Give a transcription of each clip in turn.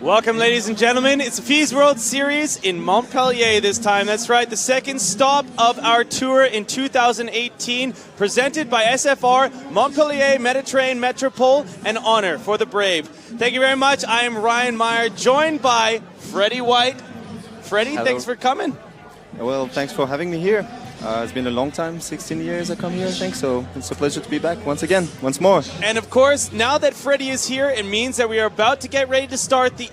Welcome, ladies and gentlemen. It's the FIS World Series in Montpellier this time. That's right, the second stop of our tour in 2018, presented by SFR, Montpellier, Méditerranée, Métropole, and Honor for the Brave. Thank you very much. I am Ryan Meyer, joined by Freddie White. Freddie, Hello. Thanks for coming. Well, thanks for having me here. It's been a long time, 16 years I come here, I think, so it's a pleasure to be back once again, once more. And of course, now that Freddie is here, it means that we are about to get ready to start the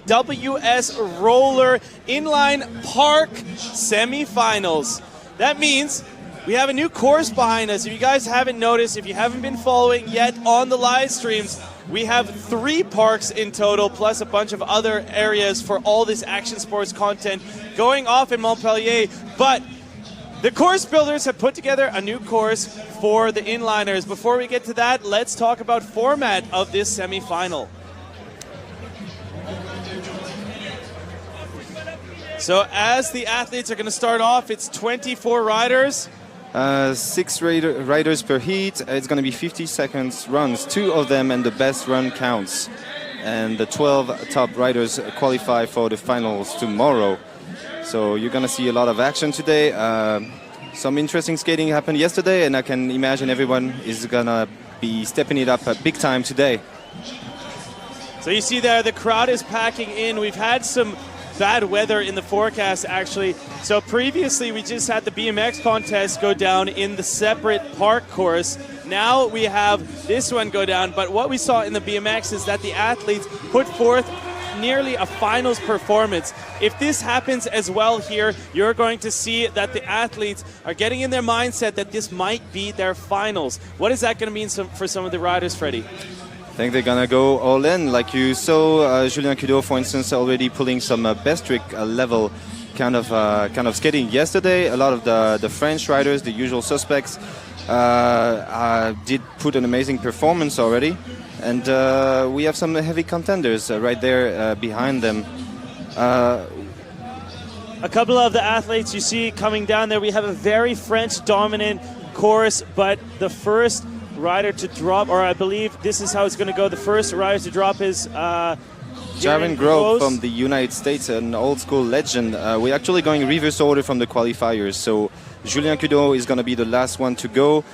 WS Roller Inline Park semifinals. That means we have a new course behind us. If you guys haven't noticed, if you haven't been following yet on the live streams, we have 3 parks in total, plus a bunch of other areas for all this action sports content going off in Montpellier. But the course builders have put together a new course for the inliners. Before we get to that, let's talk about format of this semifinal. So as the athletes are going to start off, it's 24 riders. 6 riders per heat. It's going to be 50 seconds runs, 2 of them, and the best run counts. And the 12 top riders qualify for the finals tomorrow. So you're going to see a lot of action today. Some interesting skating happened yesterday, and I can imagine everyone is going to be stepping it up big time today. So you see there, the crowd is packing in. We've had some bad weather in the forecast, actually. So previously we just had the BMX contest go down in the separate park course. Now we have this one go down, but what we saw in the BMX is that the athletes put forth nearly a finals performance. If this happens as well here, you're going to see that the athletes are getting in their mindset that this might be their finals. What is that going to mean for some of the riders, Freddie? I think they're gonna go all in, like you saw Julian Kudo, for instance, already pulling some best trick level kind of skating yesterday. A lot of the French riders, the usual suspects, did put an amazing performance already, and we have some heavy contenders right there behind them. A couple of the athletes you see coming down there. We have a very French dominant course, but the first rider to drop, or I believe this is how it's going to go, the first rider to drop is Jaron Grove from the United States, an old school legend. We're actually going reverse order from the qualifiers, so Julian Kudo is going to be the last one to go.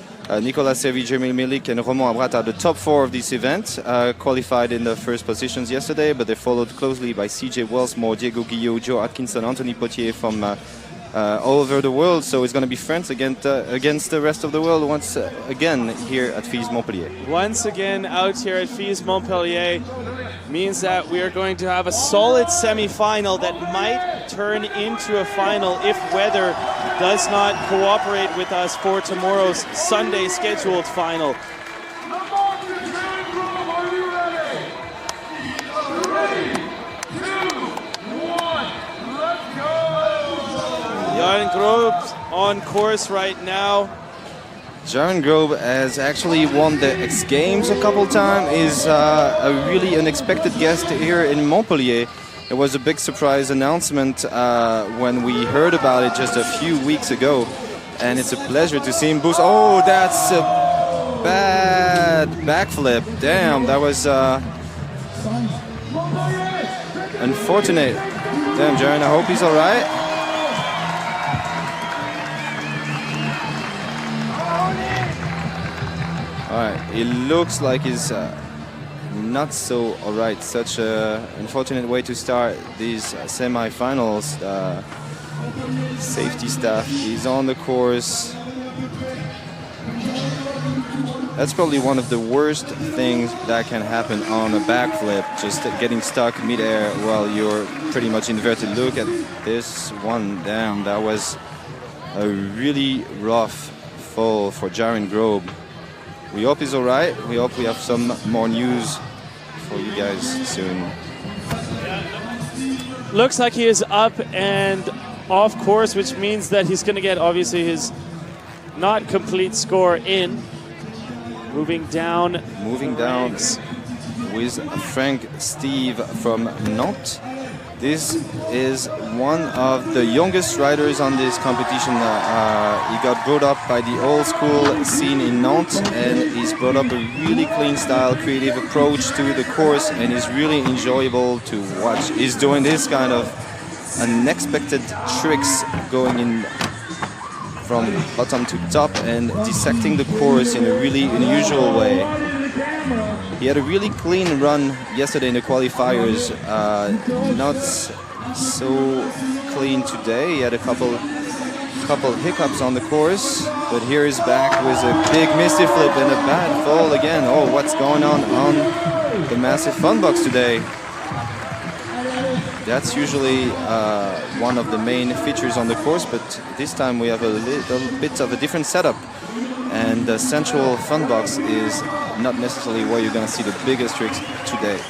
Nicolas Servi, Jeremy Milik, and Romain Abrat are the top 4 of this event, qualified in the first positions yesterday, but they're followed closely by CJ Wellsmore, Diego Guillot, Joe Atkinson, Anthony Potier from all over the world. So it's going to be France against the rest of the world once again here at FIS Montpellier. Once again out here at FIS Montpellier means that we are going to have a solid semi-final that might turn into a final if weather does not cooperate with us for tomorrow's Sunday scheduled final. Jaron Grove on course right now. Jaron Grove has actually won the X Games a couple times, is a really unexpected guest here in Montpellier. It was a big surprise announcement when we heard about it just a few weeks ago, and it's a pleasure to see him boost. Oh, that's a bad backflip. Damn, that was unfortunate. Damn, Jaron, I hope he's all right. Alright, it looks like he's not so alright. Such an unfortunate way to start these semi-finals. Safety staff is on the course. That's probably one of the worst things that can happen on a backflip, just getting stuck mid-air while you're pretty much inverted. Look at this one. Damn, that was a really rough fall for Jaron Grove. We hope he's all right. We hope we have some more news for you guys soon. Looks like he is up and off course, which means that he's going to get, obviously, his not complete score in. Moving down with Frank Steve from Nantes. This is one of the youngest riders on this competition. He got brought up by the old school scene in Nantes, and he's brought up a really clean style, creative approach to the course, and is really enjoyable to watch. He's doing this kind of unexpected tricks, going in from bottom to top and dissecting the course in a really unusual way. He had a really clean run yesterday in the qualifiers, not so clean today. He had a couple hiccups on the course, but here he's back with a big misty flip and a bad fall again. Oh, what's going on the massive fun box today? That's usually one of the main features on the course, but this time we have a little bit of a different setup. And the central fun box is not necessarily where you're going to see the biggest tricks today.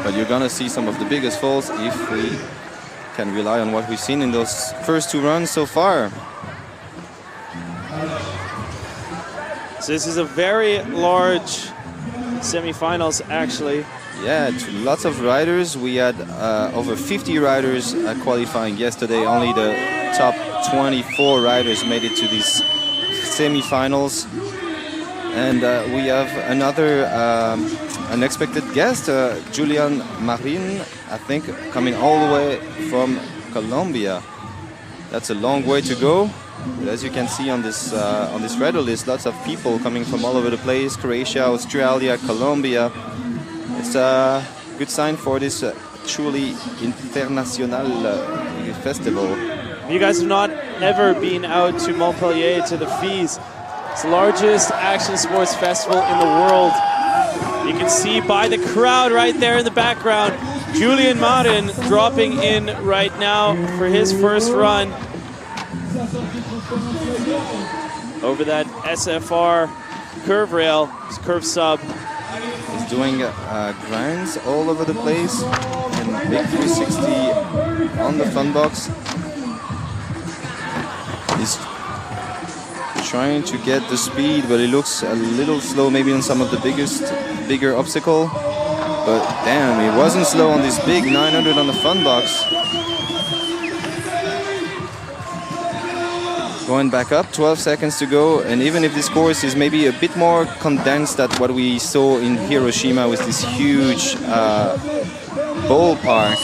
But you're going to see some of the biggest falls if we can rely on what we've seen in those first two runs so far. So this is a very large semifinals, actually. Yeah, lots of riders. We had over 50 riders qualifying yesterday. Only the top 24 riders made it to these semi-finals, and we have another unexpected guest, Julian Medina, I think, coming all the way from Colombia. That's a long way to go, but as you can see on this rider list, lots of people coming from all over the place: Croatia, Australia, Colombia. It's a good sign for this truly international festival. You guys have not ever been out to Montpellier, to the FWS. It's the largest action sports festival in the world. You can see by the crowd right there in the background, Julian Medina dropping in right now for his first run over that SFR curve rail, curve sub. He's doing grinds all over the place and big 360 on the fun box. He's trying to get the speed, but it looks a little slow maybe on some of the bigger obstacle. But damn, he wasn't slow on this big 900 on the fun box. Going back up, 12 seconds to go, and even if this course is maybe a bit more condensed than what we saw in Hiroshima with this huge ballpark,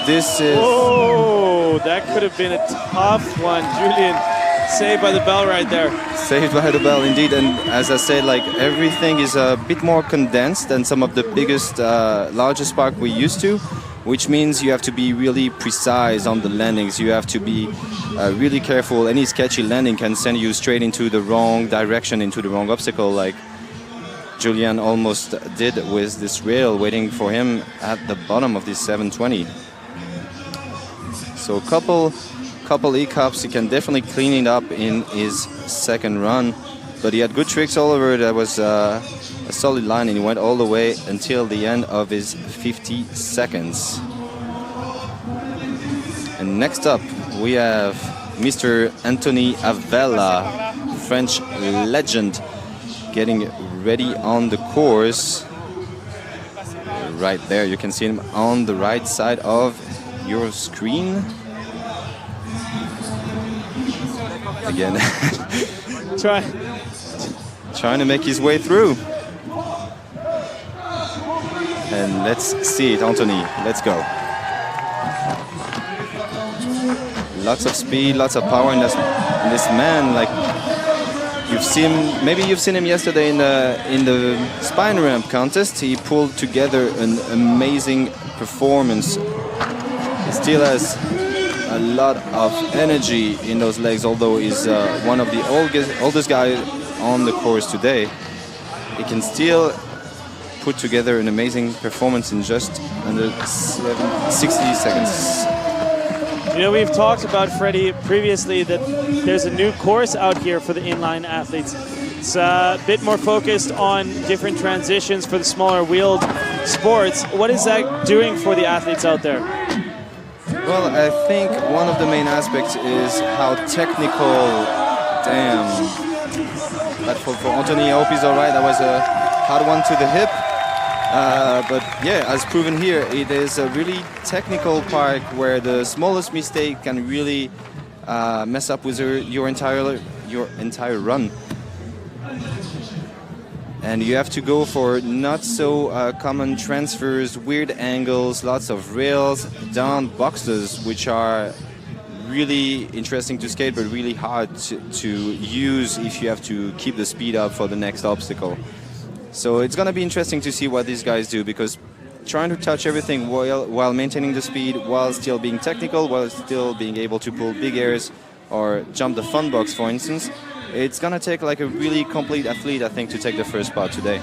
this is... Oh, that could have been a tough one. Julian, saved by the bell right there. Saved by the bell, indeed. And as I said, like, everything is a bit more condensed than some of the biggest, largest park we used to, which means you have to be really precise on the landings. You have to be really careful. Any sketchy landing can send you straight into the wrong direction, into the wrong obstacle, like Julian almost did with this rail waiting for him at the bottom of this 720. So a couple hiccups. He can definitely clean it up in his second run, but he had good tricks all over. That was a solid line, and he went all the way until the end of his 50 seconds. And next up we have Mr. Anthony Avella, French legend, getting ready on the course. Right there, you can see him on the right side of your screen. Again, trying to make his way through. And let's see it, Anthony. Let's go. Lots of speed, lots of power in this man. Like, maybe you've seen him yesterday in the spine ramp contest. He pulled together an amazing performance. He still has a lot of energy in those legs, although he's one of the oldest guys on the course today. He can still put together an amazing performance in just under 60 seconds. You know, we've talked about, Freddie, previously that there's a new course out here for the inline athletes. It's a bit more focused on different transitions for the smaller wheeled sports. What is that doing for the athletes out there? Well, I think one of the main aspects is how technical. Damn. But for Anthony, I hope he's all right. That was a hard one to the hip. But yeah, as proven here, it is a really technical park where the smallest mistake can really mess up with your entire run. And you have to go for not so common transfers, weird angles, lots of rails, down boxes, which are really interesting to skate, but really hard to use if you have to keep the speed up for the next obstacle. So it's going to be interesting to see what these guys do, because trying to touch everything while maintaining the speed, while still being technical, while still being able to pull big airs or jump the fun box, for instance, it's going to take like a really complete athlete, I think, to take the first spot today.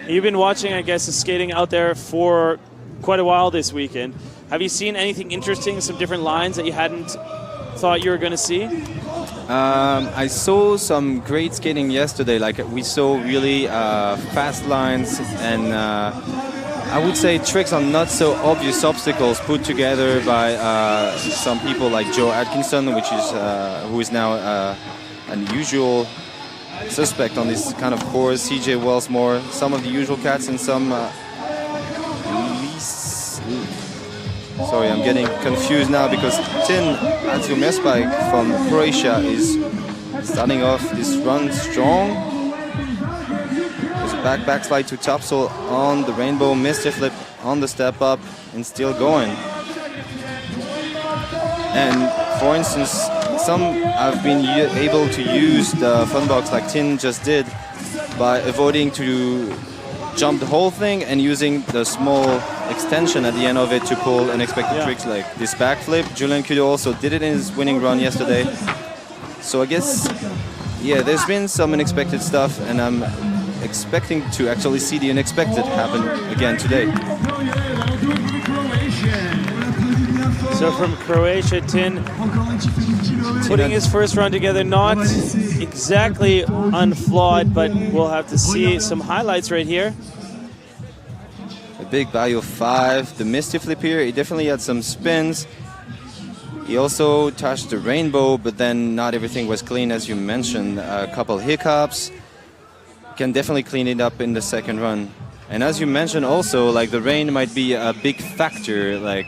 You've been watching, I guess, the skating out there for quite a while this weekend. Have you seen anything interesting, some different lines that you hadn't thought you were going to see? I saw some great skating yesterday. Like we saw really fast lines and I would say tricks on not so obvious obstacles put together by some people like Joe Atkinson, who is now an usual suspect on this kind of course. CJ Wellsmore, some of the usual cats, and some sorry, I'm getting confused now because Tin Azumespike from Croatia is starting off this run strong. There's a backslide to topsoul on the rainbow, Misty Flip on the step up, and still going. And for instance, some have been able to use the fun box like Tin just did by avoiding to jump the whole thing and using the small extension at the end of it to pull unexpected tricks like this backflip. Julian Kudo also did it in his winning run yesterday. So I guess, yeah, there's been some unexpected stuff, and I'm expecting to actually see the unexpected happen again today. So from Croatia, Tin putting his first run together, not exactly unflawed, but we'll have to see some highlights right here. A big Bio 5, the Misty Flip here, he definitely had some spins. He also touched the rainbow, but then not everything was clean, as you mentioned. A couple hiccups. Can definitely clean it up in the second run. And as you mentioned also, like the rain might be a big factor. Like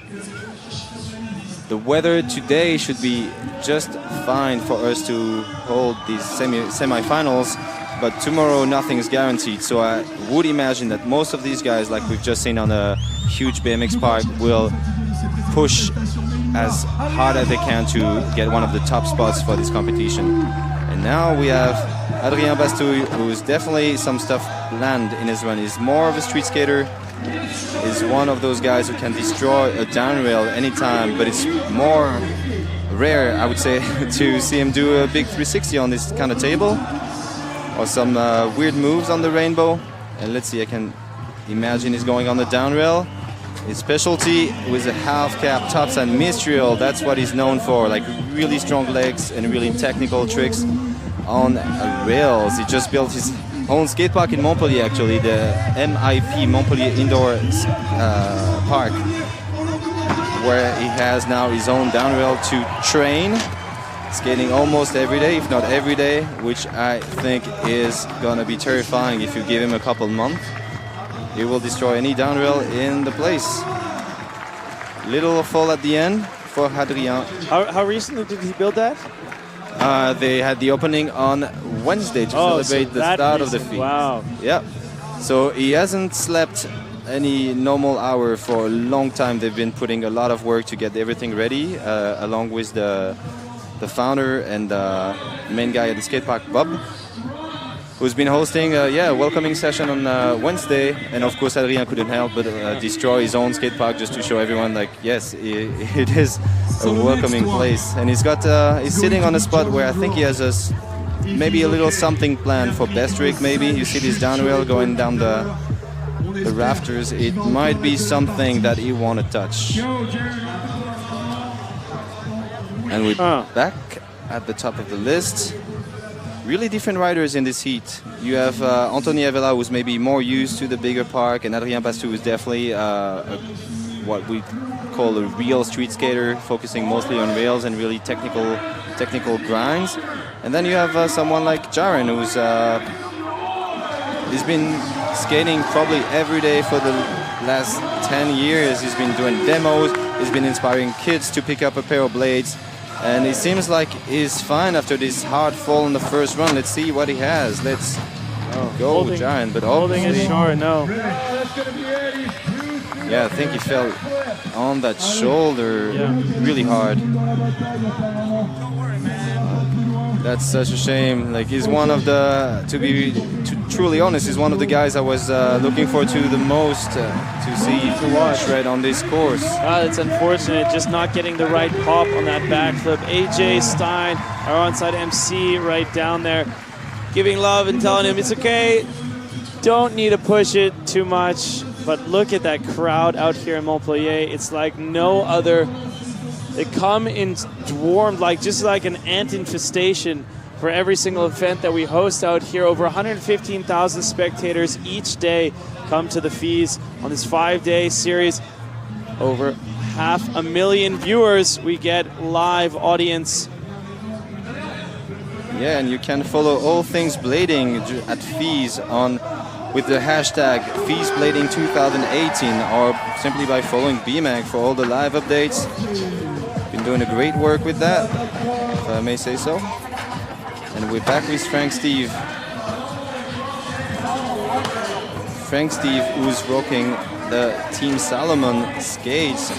the weather today should be just fine for us to hold these semi-finals, but tomorrow nothing is guaranteed. So I would imagine that most of these guys, like we've just seen on a huge BMX park, will push as hard as they can to get one of the top spots for this competition. And now we have Adrien Bastouille, who's definitely some stuff planned in his run. He's more of a street skater. Is one of those guys who can destroy a down rail anytime, but it's more rare, I would say, to see him do a big 360 on this kind of table, or some weird moves on the rainbow. And let's see, I can imagine he's going on the down rail. His specialty with a half cap topside mystrial, that's what he's known for, like really strong legs and really technical tricks on rails. He just built his own skate park in Montpellier, actually, the MIP Montpellier Indoor Park, where he has now his own down rail to train, skating almost every day, if not every day, which I think is gonna be terrifying. If you give him a couple months, he will destroy any down rail in the place. Little fall at the end for Adrien. How recently did he build that? They had the opening on Wednesday to celebrate the start of the feed. Wow. Yeah. So he hasn't slept any normal hour for a long time. They've been putting a lot of work to get everything ready, along with the founder and the main guy at the skate park, Bob, who's been hosting a welcoming session on Wednesday. And of course, Adrien couldn't help but destroy his own skate park just to show everyone, like, yes, it is a welcoming place. And he's sitting on a spot where I think he has maybe a little something planned for best trick. Maybe you see this down rail going down the rafters. It might be something that he want to touch. And we're back at the top of the list. Really different riders in this heat. You have Anthony Avella, who's maybe more used to the bigger park, and Adrien Bastouille is definitely what we call a real street skater, focusing mostly on rails and really technical grinds. And then you have someone like Jaren, who's He's been skating probably every day for the last 10 years. He's been doing demos. He's been inspiring kids to pick up a pair of blades. And it seems like he's fine after this hard fall in the first run. Let's see what he has. Let's go, Giant. But holding it short, no. Yeah, I think he fell on that shoulder really hard. That's such a shame. Like, he's one of the, to be truly honest, he's one of the guys I was looking forward to the most to see shred on this course. It's unfortunate, just not getting the right pop on that backflip. AJ Stein, our onside MC, right down there, giving love and telling him it's okay. Don't need to push it too much. But look at that crowd out here in Montpellier. It's like no other. They come in swarmed, like just like an ant infestation for every single event that we host out here. Over 115,000 spectators each day come to the FWS on this 5-day series. Over 500,000 viewers we get live audience. Yeah, and you can follow all things blading at FWS on with the hashtag FWSBlading2018 or simply by following BMAG for all the live updates. Been doing a great work with that, if I may say so. And we're back with Frank Steve. Frank Steve, who's rocking the Team Salomon skates.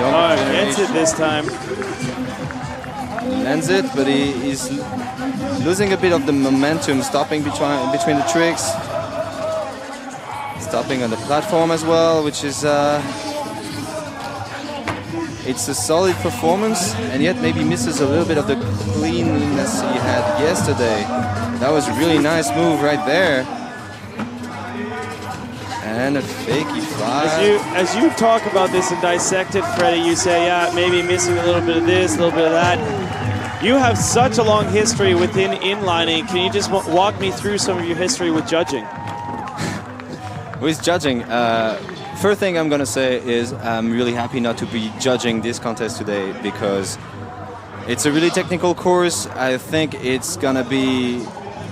Gets it this time. Lands it, but he's losing a bit of the momentum, stopping between the tricks. Stopping on the platform as well, which is it's a solid performance, and yet maybe misses a little bit of the cleanliness he had yesterday. That was a really nice move right there. And a fakey fly. As you talk about this and dissect it, Freddie, you say, yeah, maybe missing a little bit of this, a little bit of that. You have such a long history within inlining. Can you just walk me through some of your history with judging? With judging, first thing I'm going to say is I'm really happy not to be judging this contest today because it's a really technical course. I think it's going to be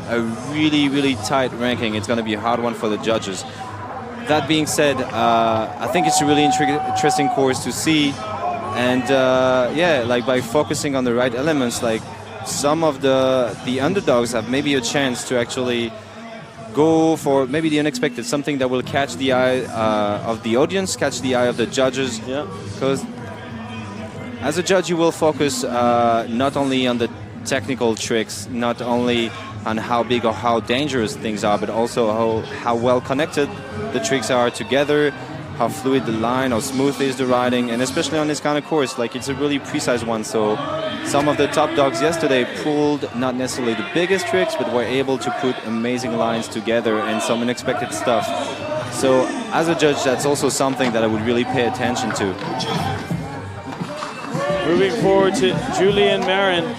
a really, really tight ranking. It's going to be a hard one for the judges. That being said, I think it's a really interesting course to see. And yeah, like by focusing on the right elements, like some of the underdogs have maybe a chance to actually go for maybe the unexpected, something that will catch the eye of the audience, catch the eye of the judges. Yeah. Because as a judge, you will focus not only on the technical tricks, not only on how big or how dangerous things are, but also how well connected the tricks are together, how fluid the line, how smooth is the riding, and especially on this kind of course, like it's a really precise one. So some of the top dogs yesterday pulled not necessarily the biggest tricks, but were able to put amazing lines together and some unexpected stuff. So as a judge, that's also something that I would really pay attention to. Moving forward to Julian Medina.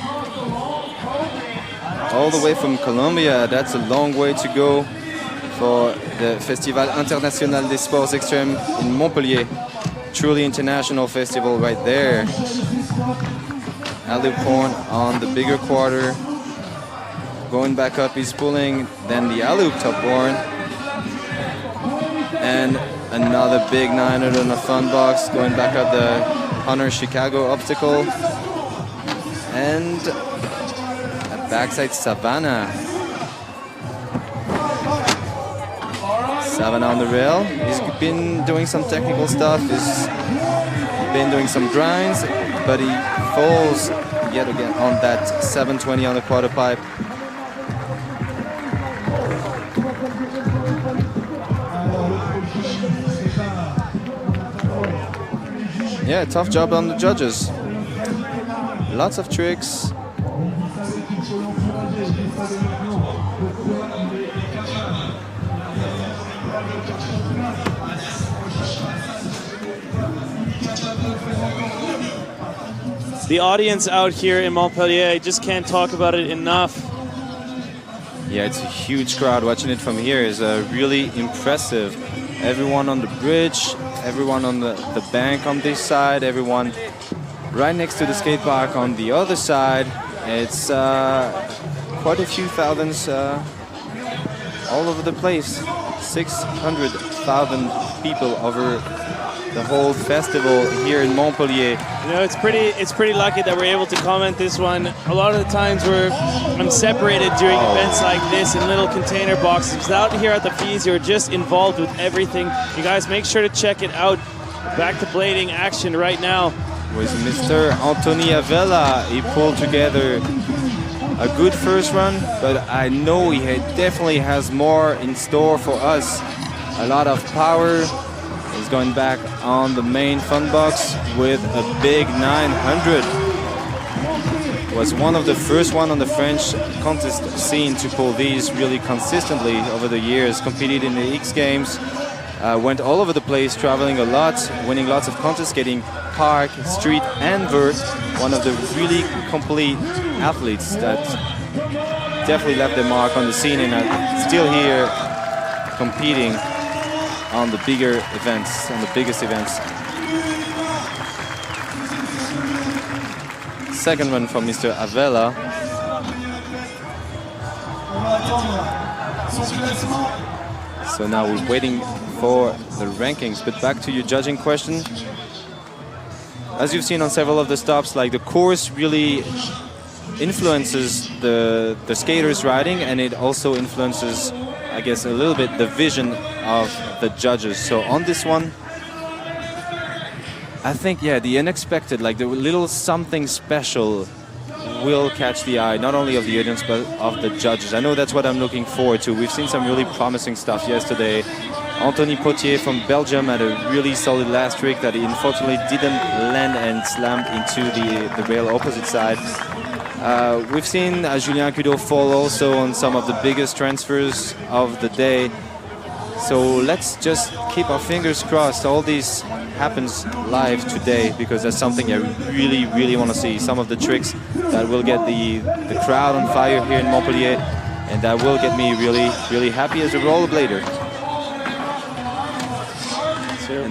All the way from Colombia, that's a long way to go for the Festival International des Sports Extrêmes in Montpellier. Truly international festival right there. Alley point on the bigger quarter. Going back up, he's pulling, then the alley top board. And another big 900 on the fun box, going back up the Hunter Chicago obstacle. And backside Savannah. Savannah on the rail. He's been doing some technical stuff. He's been doing some grinds, but he falls yet again on that 720 on the quarter pipe. Yeah, tough job on the judges. Lots of tricks. The audience out here in Montpellier, I just can't talk about it enough. Yeah, it's a huge crowd. Watching it from here is really impressive. Everyone on the bridge, everyone on the bank on this side, everyone right next to the skate park on the other side. It's quite a few thousands all over the place. 600,000 people over the whole festival here in Montpellier. You know, it's pretty lucky that we're able to comment this one. A lot of the times I'm separated during events like this in little container boxes. Because out here at the fees, you're just involved with everything. You guys make sure to check it out. Back to blading action right now. With Mr. Anthony Avella, he pulled together a good first run, but I know he definitely has more in store for us. A lot of power. He's going back on the main fun box with a big 900. Was one of the first one on the French contest scene to pull these really consistently over the years. Competed in the X Games, went all over the place, traveling a lot, winning lots of contests, getting park, street, and vert. One of the really complete athletes that definitely left their mark on the scene and are still here competing on the bigger events, on the biggest events. Second run from Mr. Avella. So now we're waiting for the rankings, but back to your judging question. As you've seen on several of the stops, like the course really influences the skaters riding, and it also influences, I guess, a little bit the vision of the judges. So on this one, I think, yeah, the unexpected, like the little something special will catch the eye, not only of the audience, but of the judges. I know that's what I'm looking forward to. We've seen some really promising stuff yesterday. Anthony Potier from Belgium had a really solid last trick that he unfortunately didn't land and slammed into the rail opposite side. We've seen Julian Kudo fall also on some of the biggest transfers of the day. So let's just keep our fingers crossed all this happens live today, because that's something I really, really want to see. Some of the tricks that will get the crowd on fire here in Montpellier, and that will get me really, really happy as a rollerblader.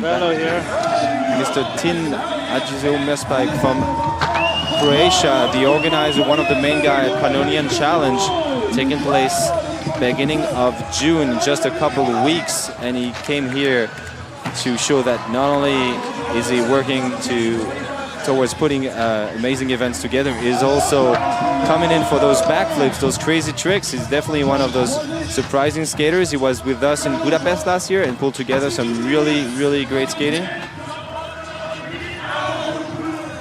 Fellow here. Mr. Tin Adjizeo Mespike from Croatia, the organizer, one of the main guys at Pannonian Challenge, taking place beginning of June, just a couple of weeks, and he came here to show that not only is he working towards putting amazing events together, he's also coming in for those backflips, those crazy tricks. He's definitely one of those surprising skaters. He was with us in Budapest last year and pulled together some really, really great skating.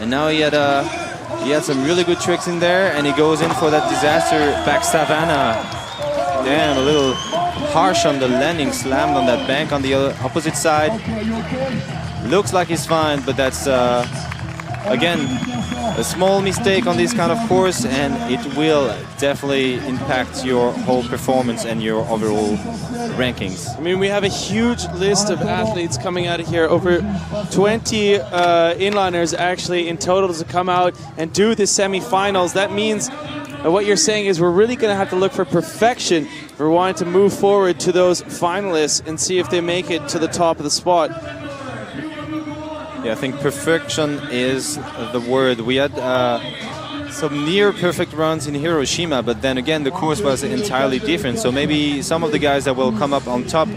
And now he had some really good tricks in there, and he goes in for that disaster back Savannah. Damn, a little harsh on the landing, slammed on that bank on the opposite side. Looks like he's fine, but that's again a small mistake on this kind of course, and it will definitely impact your whole performance and your overall rankings. I mean, we have a huge list of athletes coming out of here, over 20 inliners actually in total to come out and do the semifinals. That means what you're saying is we're really going to have to look for perfection if we're wanting to move forward to those finalists and see if they make it to the top of the spot. Yeah, I think perfection is the word. We had some near perfect runs in Hiroshima, but then again the course was entirely different. So maybe some of the guys that will come up on top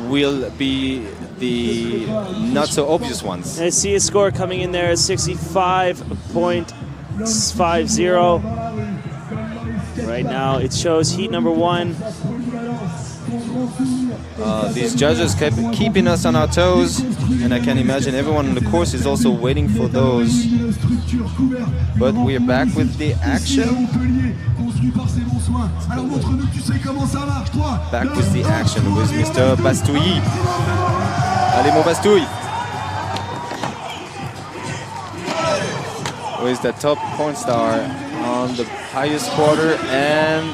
will be the not so obvious ones. I see a score coming in there, 65.50. Right now it shows heat number 1. These judges kept keeping us on our toes, and I can imagine everyone on the course is also waiting for those. But we're back with the action. Back with the action with Mr. Bastouille. Allez mon Bastouille. With the top porn star on the highest quarter and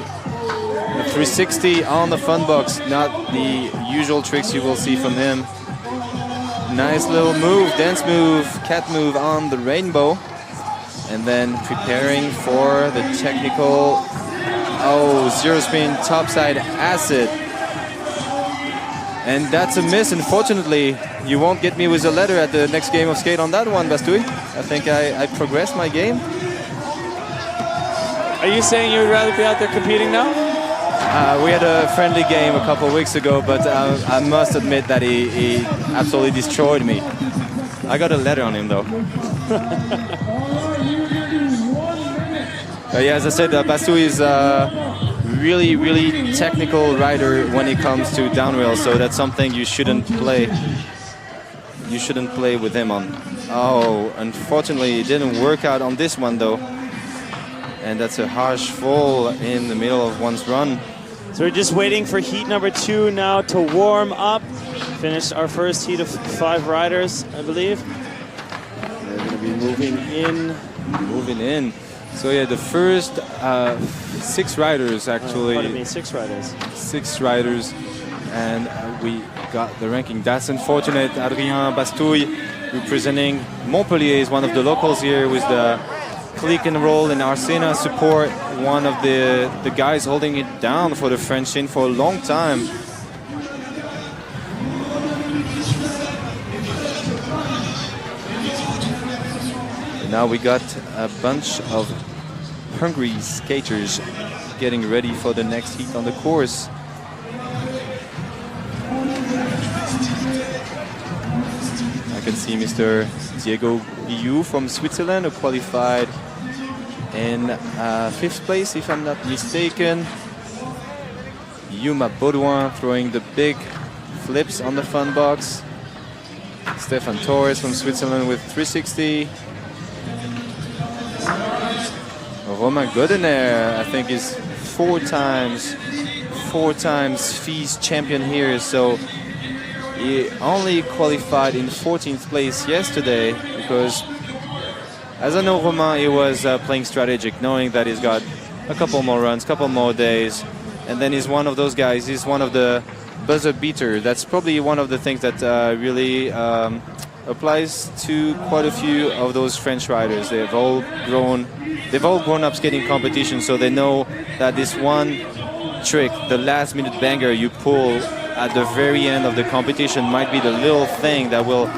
the 360 on the fun box. Not the usual tricks you will see from him. Nice little move, dance move, cat move on the rainbow. And then preparing for the technical, zero spin topside acid. And that's a miss, unfortunately. You won't get me with a letter at the next game of skate on that one, Bastouille. I think I progressed my game. Are you saying you would rather be out there competing now? We had a friendly game a couple of weeks ago, but I must admit that he absolutely destroyed me. I got a letter on him, though. Yeah, as I said, Bastu is a really, really technical rider when it comes to downrail, so that's something you shouldn't play. You shouldn't play with him on. Oh, unfortunately, it didn't work out on this one, though. And that's a harsh fall in the middle of one's run. So we're just waiting for heat number 2 now to warm up. Finished our first heat of 5 riders, I believe. They're going to be moving in. Moving in. So yeah, the first 6 riders actually. Pardon me, 6 riders. 6 riders, and we got the ranking. That's unfortunate. Adrien Bastouille, representing Montpellier, is one of the locals here with the click and roll and Arsena support. One of the guys holding it down for the French scene for a long time. Now we got a bunch of hungry skaters getting ready for the next heat on the course. I can see Mr. Diego Biou from Switzerland, who qualified in 5th place, if I'm not mistaken. Yuma Baudouin throwing the big flips on the fun box. Stefan Torres from Switzerland with 360. Romain Godener, I think, is 4 times FIS champion here, so he only qualified in 14th place yesterday because, as I know Romain, he was playing strategic, knowing that he's got a couple more runs, couple more days, and then he's one of those guys, he's one of the buzzer beater. That's probably one of the things that really applies to quite a few of those French riders. They've all grown up skating competition, so they know that this one trick, the last minute banger you pull at the very end of the competition, might be the little thing that will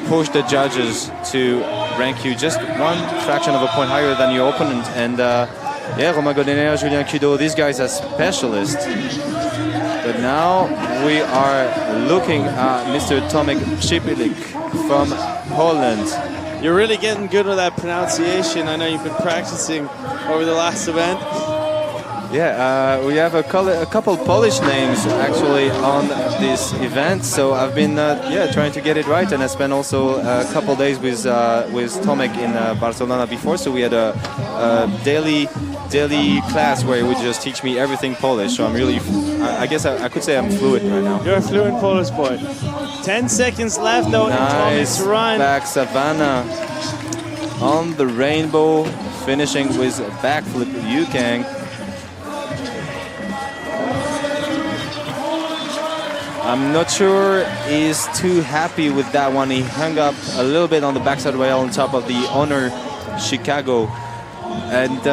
push the judges to rank you just one fraction of a point higher than your opponent. And yeah, Romain Godener, Julian Kudo, these guys are specialists. But now we are looking at Mr. Tomek Przypilik from Holland. You're really getting good with that pronunciation. I know you've been practicing over the last event. Yeah, we have a couple Polish names actually on this event, so I've been trying to get it right, and I spent also a couple days with Tomek in Barcelona before, so we had a daily class where he would just teach me everything Polish. So I'm really, I guess I could say I'm fluent right now. You're a fluent Polish boy. 10 seconds left though in Tomek's run. Back Savannah on the rainbow, finishing with a backflip Yukang. I'm not sure he's too happy with that one. He hung up a little bit on the backside rail on top of the Honor Chicago. And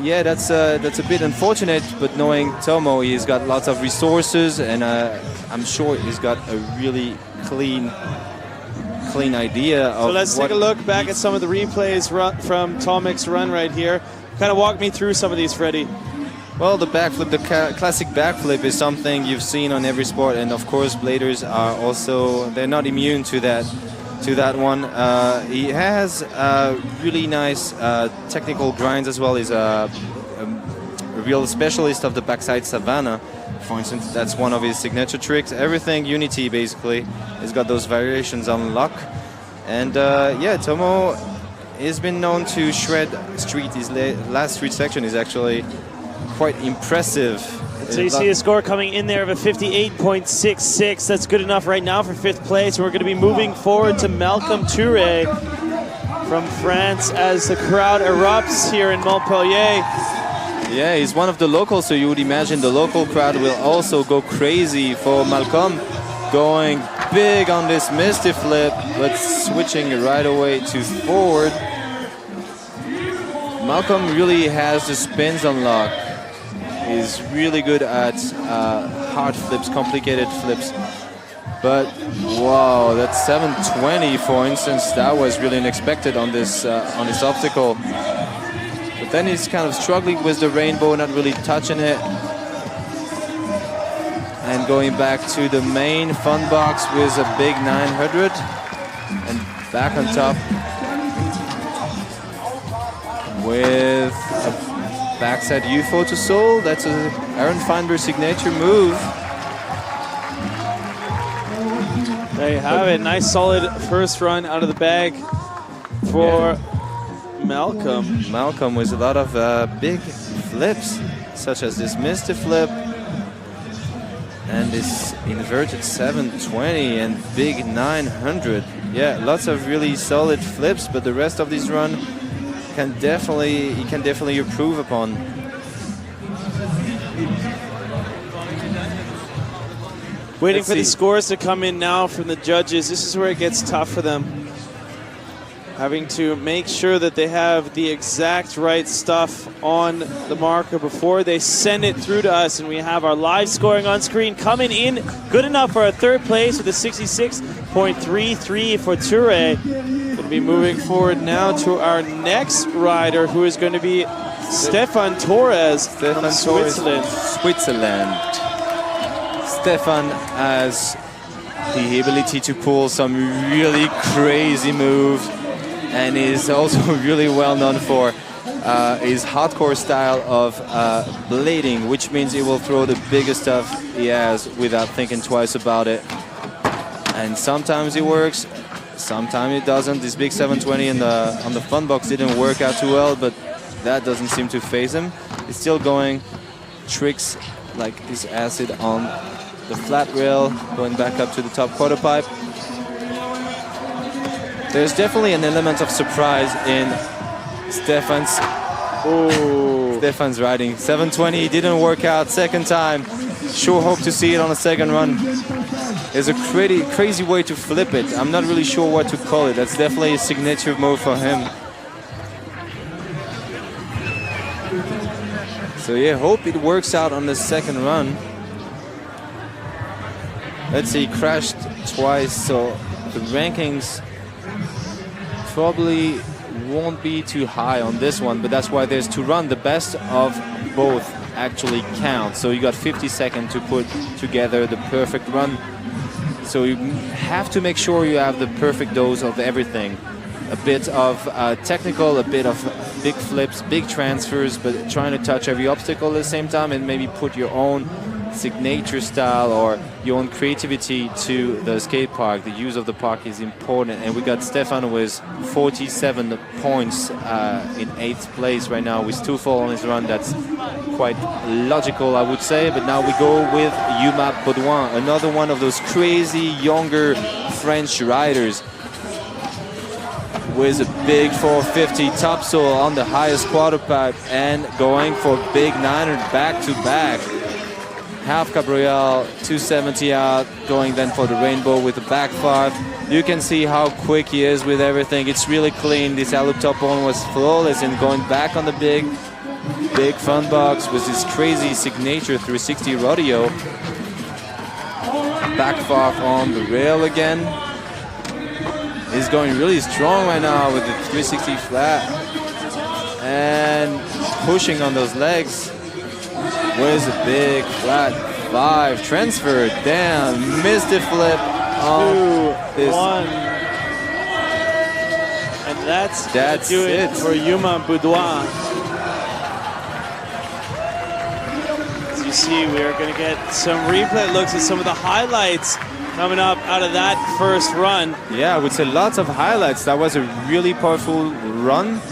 yeah, that's a bit unfortunate, but knowing Tomo, he's got lots of resources, and I'm sure he's got a really clean idea of. So let's take a look back at some of the replays from Tomek's run right here. Kind of walk me through some of these, Freddie. Well, the backflip, the classic backflip is something you've seen on every sport, and of course bladers are also, they're not immune to that one. He has really nice technical grinds as well. He's a real specialist of the backside Savannah. For instance, that's one of his signature tricks. Everything Unity, basically. He's got those variations on lock. And yeah, Tomo has been known to shred street. His last street section is actually quite impressive. So you see a score coming in there of a 58.66. That's good enough right now for 5th place. We're going to be moving forward to Malcolm Touré from France as the crowd erupts here in Montpellier. Yeah, he's one of the locals, so you would imagine the local crowd will also go crazy for Malcolm, going big on this Misty flip, but switching right away to forward. Malcolm really has the spins on lock. He's really good at hard flips, complicated flips. But wow, that's 720, for instance. That was really unexpected on this obstacle. But Then he's kind of struggling with the rainbow, not really touching it. And going back to the main fun box with a big 900. And back on top with a backside UFO to Soul. That's a Aaron Feinberg signature move. There you have it. Nice solid first run out of the bag for Malcolm. Malcolm with a lot of big flips, such as this Mr. Flip and this inverted 720 and big 900. Yeah, lots of really solid flips, but the rest of this run he can definitely improve upon. Waiting for the scores to come in now from the judges. This is where it gets tough for them. Having to make sure that they have the exact right stuff on the marker before they send it through to us. And we have our live scoring on screen coming in good enough for a third place with a 66.33 for Toure. Going to be moving forward now to our next rider, who is going to be Stefan Torres from Switzerland. Stefan has the ability to pull some really crazy moves and is also really well known for his hardcore style of blading, which means he will throw the biggest stuff he has without thinking twice about it. And sometimes it works, sometimes it doesn't. This big 720 on the fun box didn't work out too well, but that doesn't seem to phase him. He's still going tricks like this acid on the flat rail, going back up to the top quarter pipe. There's definitely an element of surprise in Stefan's riding. 720 didn't work out second time. Sure hope to see it on a second run. There's a crazy way to flip it. I'm not really sure what to call it. That's definitely a signature move for him. So yeah, hope it works out on the second run. Let's see, he crashed twice, so the rankings probably won't be too high on this one, but that's why there's to run. The best of both actually count. So you got 50 seconds to put together the perfect run. So you have to make sure you have the perfect dose of everything. A bit of technical, a bit of big flips, big transfers, but trying to touch every obstacle at the same time and maybe put your own signature style or your own creativity to the skate park. The use of the park is important, and we got Stefan with 47 points in 8th place right now with 2 fall on his run. That's quite logical, I would say. But now we go with Yuma Baudouin, another one of those crazy younger French riders with a big 450 topsoil on the highest quarter pipe and going for big 900 back to back. Half cabriole, 270 out, going then for the rainbow with the back 5. You can see how quick he is with everything. It's really clean. This loop top one was flawless, and going back on the big fun box with this crazy signature 360 rodeo. Back 5 on the rail again. He's going really strong right now with the 360 flat and pushing on those legs. With a big flat 5 transfer down, missed the flip on 2, 1, and that's it for Yuma Baudouin. As you see, we are going to get some replay looks at some of the highlights coming up out of that first run. Yeah, I would say lots of highlights. That was a really powerful run.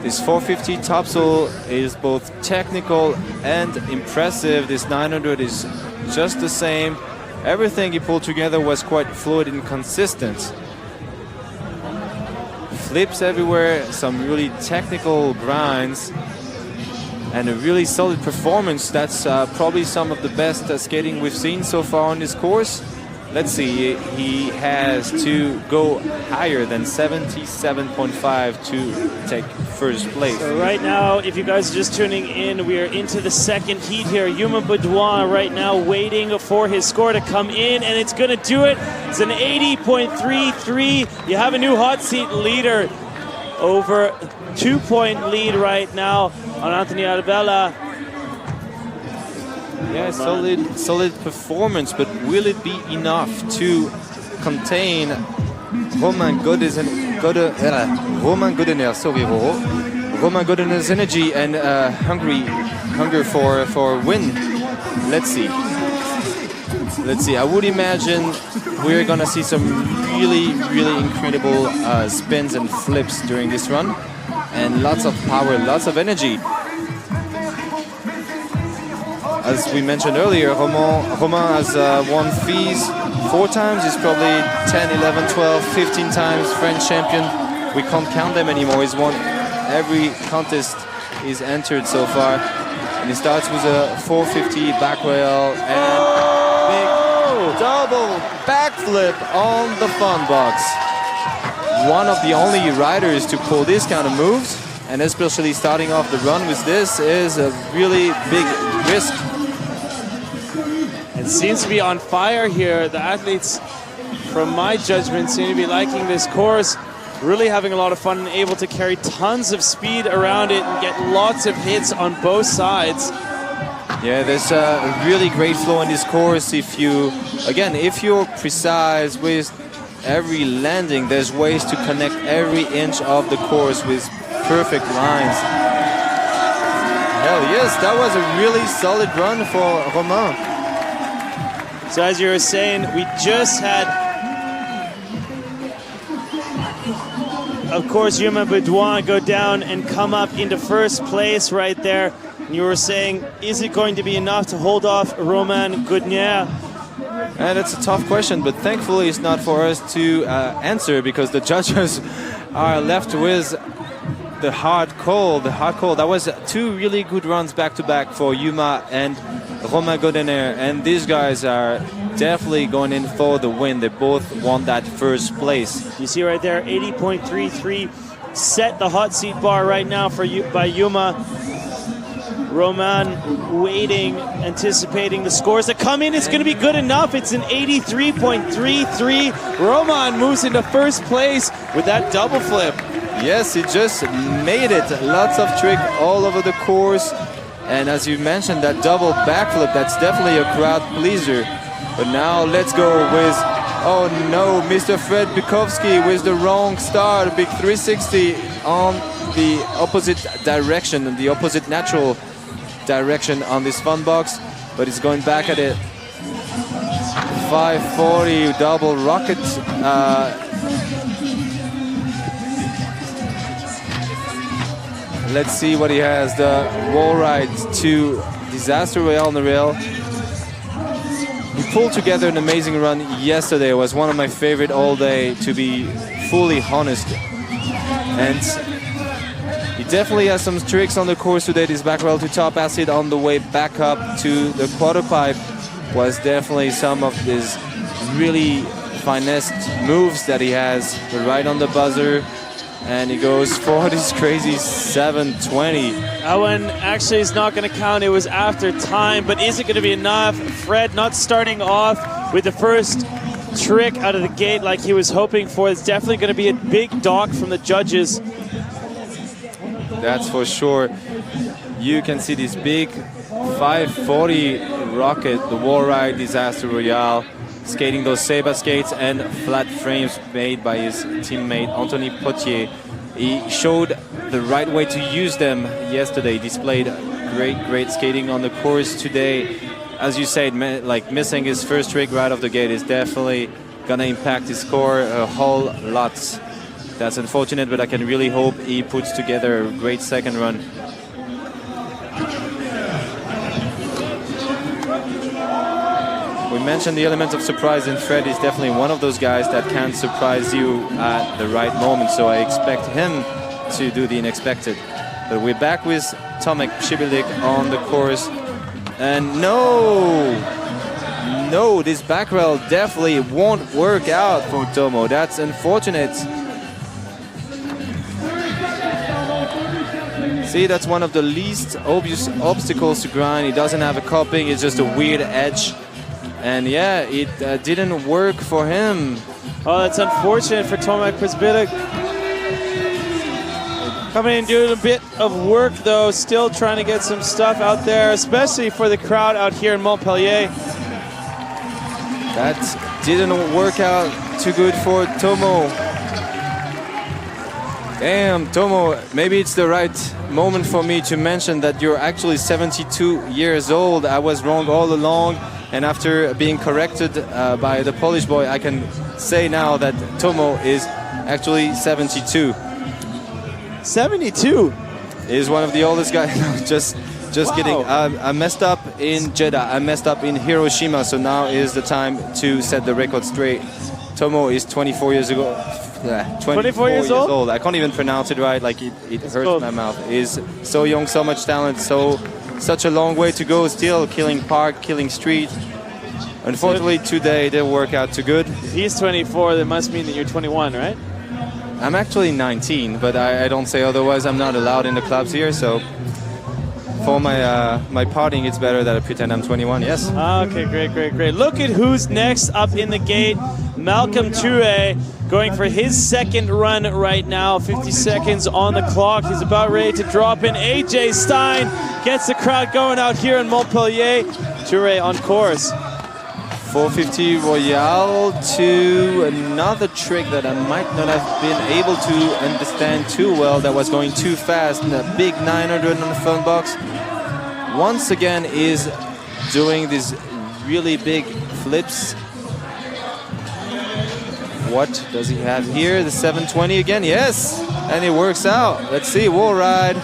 This 450 topsoil is both technical and impressive. This 900 is just the same. Everything he pulled together was quite fluid and consistent. Flips everywhere, some really technical grinds, and a really solid performance. That's probably some of the best skating we've seen so far on this course. Let's see, he has to go higher than 77.5 to take first place. So right now, if you guys are just tuning in, we are into the second heat here. Yuma Baudouin right now waiting for his score to come in, and it's going to do it. It's an 80.33. You have a new hot seat leader over 2-point lead right now on Anthony Arabella. Yeah, solid performance, but will it be enough to contain Romain Godener's energy and hunger for win? Let's see. I would imagine we're gonna see some really incredible spins and flips during this run, and lots of power, lots of energy. As we mentioned earlier, Romain has won fees 4 times. He's probably 10, 11, 12, 15 times French champion. We can't count them anymore. He's won every contest he's entered so far. And he starts with a 450 back rail and big double backflip on the fun box. One of the only riders to pull this kind of moves, and especially starting off the run with this is a really big risk. It seems to be on fire here. The athletes, from my judgment, seem to be liking this course, really having a lot of fun and able to carry tons of speed around it and get lots of hits on both sides. Yeah, there's a really great flow in this course. If you're precise with every landing, there's ways to connect every inch of the course with perfect lines. Hell yes, that was a really solid run for Romain. So as you were saying, we just had, of course, Julian Kudo go down and come up into first place right there. And you were saying, is it going to be enough to hold off Romain Godener? And it's a tough question, but thankfully it's not for us to answer, because the judges are left with the hard call. That was 2 really good runs back-to-back for Yuma and Romain Godener, and these guys are definitely going in for the win. They both won that first place. You see right there, 80.33 set the hot seat bar right now by Yuma. Romain waiting, anticipating the scores that come in. It's going to be good enough. It's an 83.33. Romain moves into first place with that double flip. Yes, he just made it. Lots of trick all over the course. And as you mentioned, that double backflip, that's definitely a crowd pleaser. But now let's go with, oh no, Mr. Fred Bukowski with the wrong start. A big 360 on the opposite direction, the opposite natural direction on this fun box. But he's going back at it. 540 double rocket. Let's see what he has. The wall ride to disaster rail on the rail. He pulled together an amazing run yesterday. It was one of my favorite all day, to be fully honest. And he definitely has some tricks on the course today. This back rail to top acid on the way back up to the quarter pipe was definitely some of his really finessed moves that he has. But right on the buzzer, and he goes for this crazy 720. That one actually is not going to count. It was after time, but is it going to be enough? Fred not starting off with the first trick out of the gate like he was hoping for. It's definitely going to be a big dock from the judges. That's for sure. You can see this big 540 rocket, the wall ride disaster royale, skating those Seba skates and flat frames made by his teammate Anthony Potier. He showed the right way to use them yesterday. Displayed great skating on the course today. As you said, like missing his first trick right off the gate is definitely gonna impact his score a whole lot. That's unfortunate, but I can really hope he puts together a great second run. We mentioned the element of surprise, and Fred is definitely one of those guys that can surprise you at the right moment, so I expect him to do the unexpected. But we're back with Tomek Przybylik on the course, and no, this back rail definitely won't work out for Tomo. That's unfortunate. See, that's one of the least obvious obstacles to grind. He doesn't have a cupping, it's just a weird edge. And yeah, it didn't work for him. Oh, that's unfortunate for Tomek Przybylik. Coming in doing a bit of work though, still trying to get some stuff out there, especially for the crowd out here in Montpellier. That didn't work out too good for Tomo. Damn, Tomo, maybe it's the right moment for me to mention that you're actually 72 years old. I was wrong all along, and after being corrected by the Polish boy, I can say now that Tomo is actually 72. 72? Is one of the oldest guys. just Wow. kidding. I messed up in Jeddah. I messed up in Hiroshima, so now is the time to set the record straight. Tomo is 24 years ago. 24 years old? I can't even pronounce it right. Like it hurts cold. my mouth. Is so young, so much talent, such a long way to go. Still killing park, killing street. Unfortunately, today didn't work out too good. If he's 24, that must mean that you're 21, right? I'm actually 19, but I don't say otherwise. I'm not allowed in the clubs here, so for my partying, it's better that I pretend I'm 21. Yes. Okay, great. Look at who's next up in the gate. Malcolm Toure going for his second run right now. 50 seconds on the clock. He's about ready to drop in. AJ Stein gets the crowd going out here in Montpellier. Toure on course. 450 Royale to another trick that I might not have been able to understand too well. That was going too fast. And a big 900 on the phone box. Once again is doing these really big flips. What does he have here? The 720 again? Yes! And it works out. Let's see, wall ride.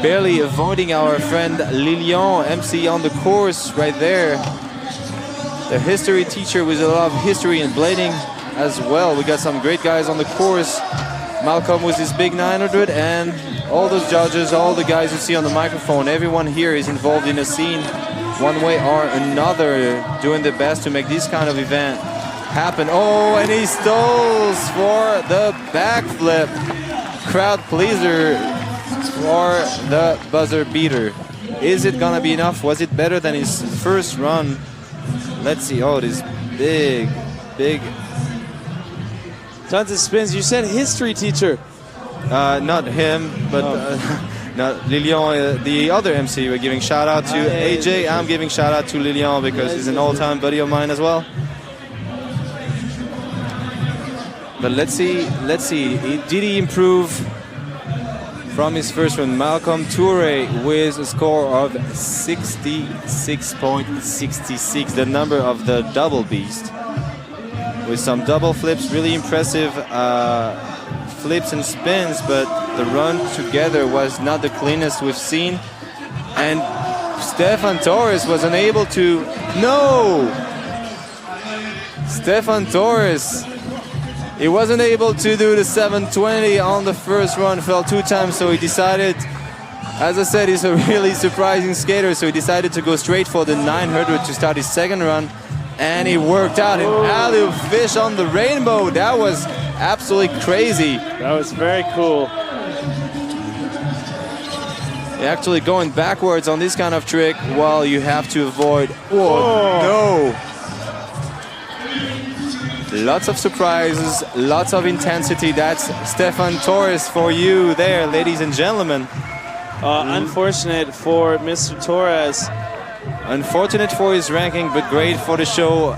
Barely avoiding our friend Lilian, MC on the course right there. The history teacher with a lot of history and blading as well. We got some great guys on the course. Malcolm with his big 900, and all those judges, all the guys you see on the microphone, everyone here is involved in a scene one way or another, doing their best to make this kind of event happen. Oh, and he stalls for the backflip. Crowd pleaser for the buzzer beater. Is it gonna be enough? Was it better than his first run? Let's see. Oh, this big. Tons of spins. You said history teacher. Not him, but not Lilian, the other MC. We're giving shout out to AJ. I'm giving shout out to Lilian because he's an all-time buddy of mine as well. But let's see. Did he improve from his first run? Malcolm Toure with a score of 66.66, the number of the double beast. With some double flips, really impressive flips and spins, but the run together was not the cleanest we've seen. And Stefan Torres was unable to... No! Stefan Torres, he wasn't able to do the 720 on the first run, fell 2 times, so he decided, as I said, he's a really surprising skater, so he decided to go straight for the 900 to start his second run, and he worked out an alley-oop fish on the rainbow. That was absolutely crazy. That was very cool. Actually going backwards on this kind of trick while you have to avoid... Whoa, no! Lots of surprises, lots of intensity. That's Stefan Torres for you there, ladies and gentlemen. Unfortunate for Mr. Torres. Unfortunate for his ranking, but great for the show.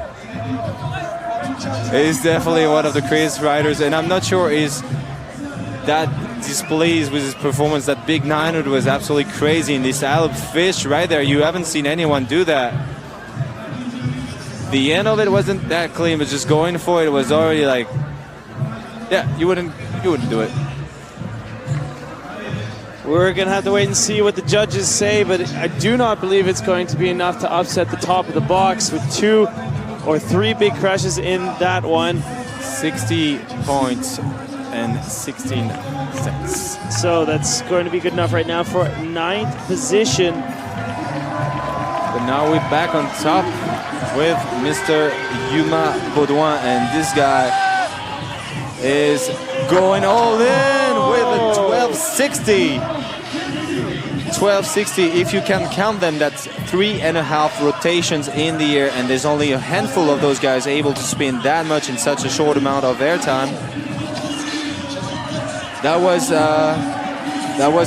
He's definitely one of the craziest riders, and I'm not sure is that displays with his performance. That big 900 was absolutely crazy, and this alley-oop fish right there, you haven't seen anyone do that. The end of it wasn't that clean, but just going for it was already like, yeah, you wouldn't do it. We're gonna have to wait and see what the judges say, but I do not believe it's going to be enough to upset the top of the box with 2 or 3 big crashes in that one. 60 points and 16 cents. So that's going to be good enough right now for 9th position. But now we're back on top with Mr. Yuma Baudouin, and this guy is going all in with a 1260. 1260, if you can count them, that's 3.5 rotations in the air, and there's only a handful of those guys able to spin that much in such a short amount of airtime. That was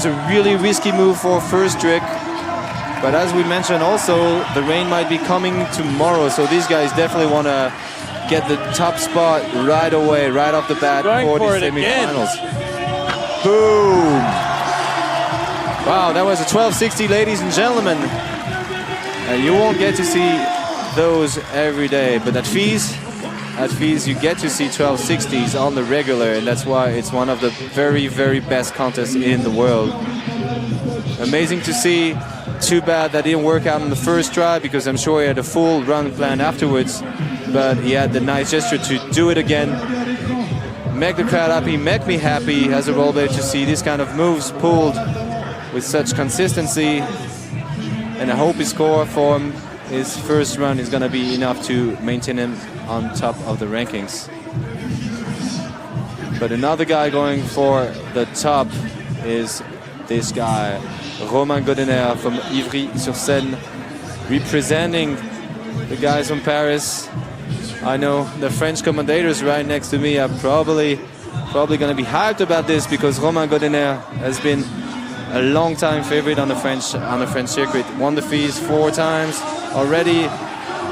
a really risky move for first trick. But as we mentioned also, the rain might be coming tomorrow, so these guys definitely want to get the top spot right away, right off the bat for the semifinals. Boom! Wow, that was a 1260, ladies and gentlemen. You won't get to see those every day, but at FWS you get to see 1260s on the regular, and that's why it's one of the very, very best contests in the world. Amazing to see. Too bad that didn't work out on the first try, because I'm sure he had a full run planned afterwards, but he had the nice gesture to do it again. Make the crowd happy, make me happy as a rollerblader to see this kind of moves pulled with such consistency, and I hope his score for his first run is going to be enough to maintain him on top of the rankings. But another guy going for the top is this guy, Romain Godener from Ivry-sur-Seine, representing the guys from Paris. I know the French commentators right next to me are probably going to be hyped about this, because Romain Godener has been a long-time favorite on the French circuit. Won the FWS 4 times already,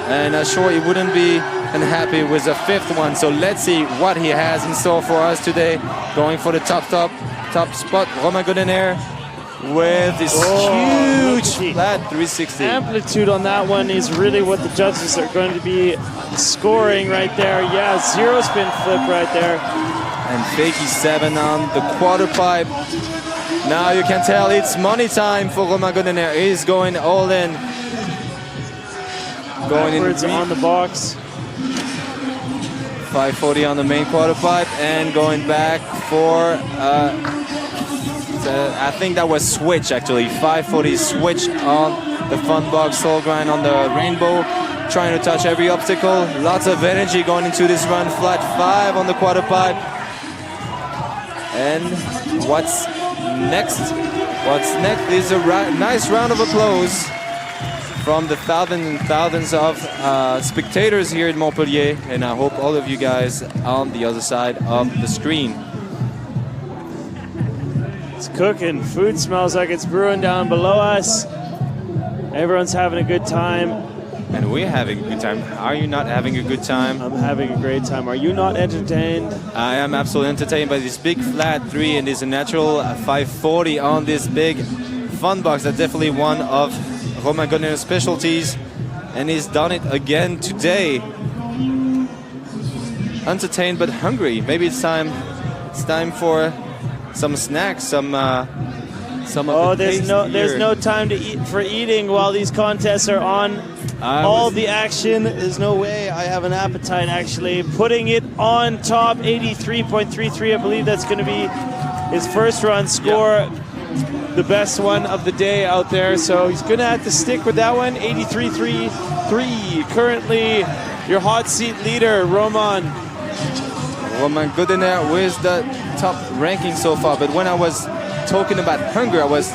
and I'm sure he wouldn't be unhappy with the 5th one. So let's see what he has in store for us today. Going for the top spot, Romain Godener with this huge flat 360. Amplitude on that one is really what the judges are going to be scoring right there. Yeah, 0 spin flip right there. And fakie 7 on the quarter pipe. Now you can tell it's money time for Romain Godener. He's going all in. Going backwards on the box. 540 on the main quarter pipe, and going back for I think that was switch actually. 540 switch on the fun box, soul grind on the rainbow, trying to touch every obstacle. Lots of energy going into this run. Flat 5 on the quarter pipe. And what's next? What's next is a nice round of applause from the thousands and thousands of spectators here in Montpellier, and I hope all of you guys on the other side of the screen. It's cooking. Food smells like it's brewing down below us. Everyone's having a good time. And we're having a good time. Are you not having a good time? I'm having a great time. Are you not entertained? I am absolutely entertained by this big flat 3 and this natural 540 on this big fun box. That's definitely one of Romain Godener's specialties, and he's done it again today. Entertained but hungry. Maybe it's time for some snacks, some there's no time to eat for eating while these contests are on. All the action. There's no way I have an appetite actually. Putting it on top, 83.33. I believe that's going to be his first run score. Yep. The best one of the day out there, so he's gonna have to stick with that one. 83.33. Currently your hot seat leader, Romain Godener with the top ranking so far. But when I was talking about hunger, I was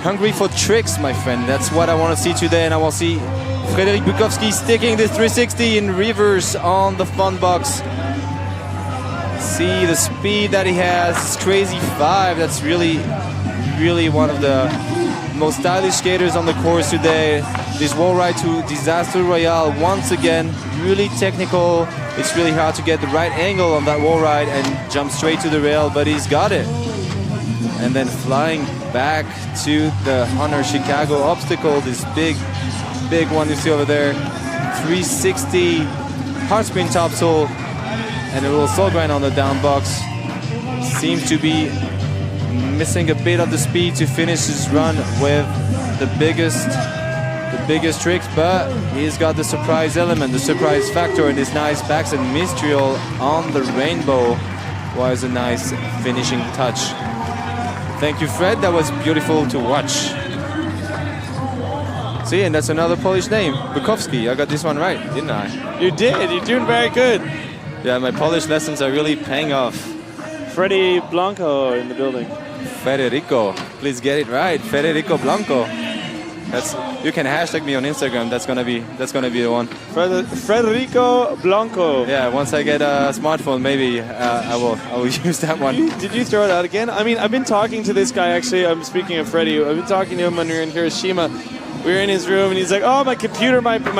hungry for tricks, my friend. That's what I want to see today, and I will see Frédéric Bukowski sticking this 360 in reverse on the fun box. See the speed that he has. It's crazy 5. That's really one of the most stylish skaters on the course today. This wall ride to Disaster Royale once again, really technical. It's really hard to get the right angle on that wall ride and jump straight to the rail, but he's got it. And then flying back to the Honor Chicago obstacle, this big one you see over there. 360 hard spin topsoul and a little soul grind on the down box. Seems to be missing a bit of the speed to finish his run with the biggest tricks, but he's got the surprise element, the surprise factor, and this nice backside mystrial on the rainbow was a nice finishing touch. Thank you, Fred. That was beautiful to watch. See, and that's another Polish name, Bukowski. I got this one right, didn't I? You did. You're doing very good. Yeah, my Polish lessons are really paying off. Freddie Blanco in the building. Federico, please get it right. Federico Blanco. That's you can hashtag me on Instagram. That's gonna be the one. Federico Blanco. Yeah, once I get a smartphone, maybe I will use that one. Did you throw it out again? I mean, I've been talking to this guy actually. I'm speaking of Freddie. I've been talking to him when we were in Hiroshima. We were in his room, and he's like, "Oh, my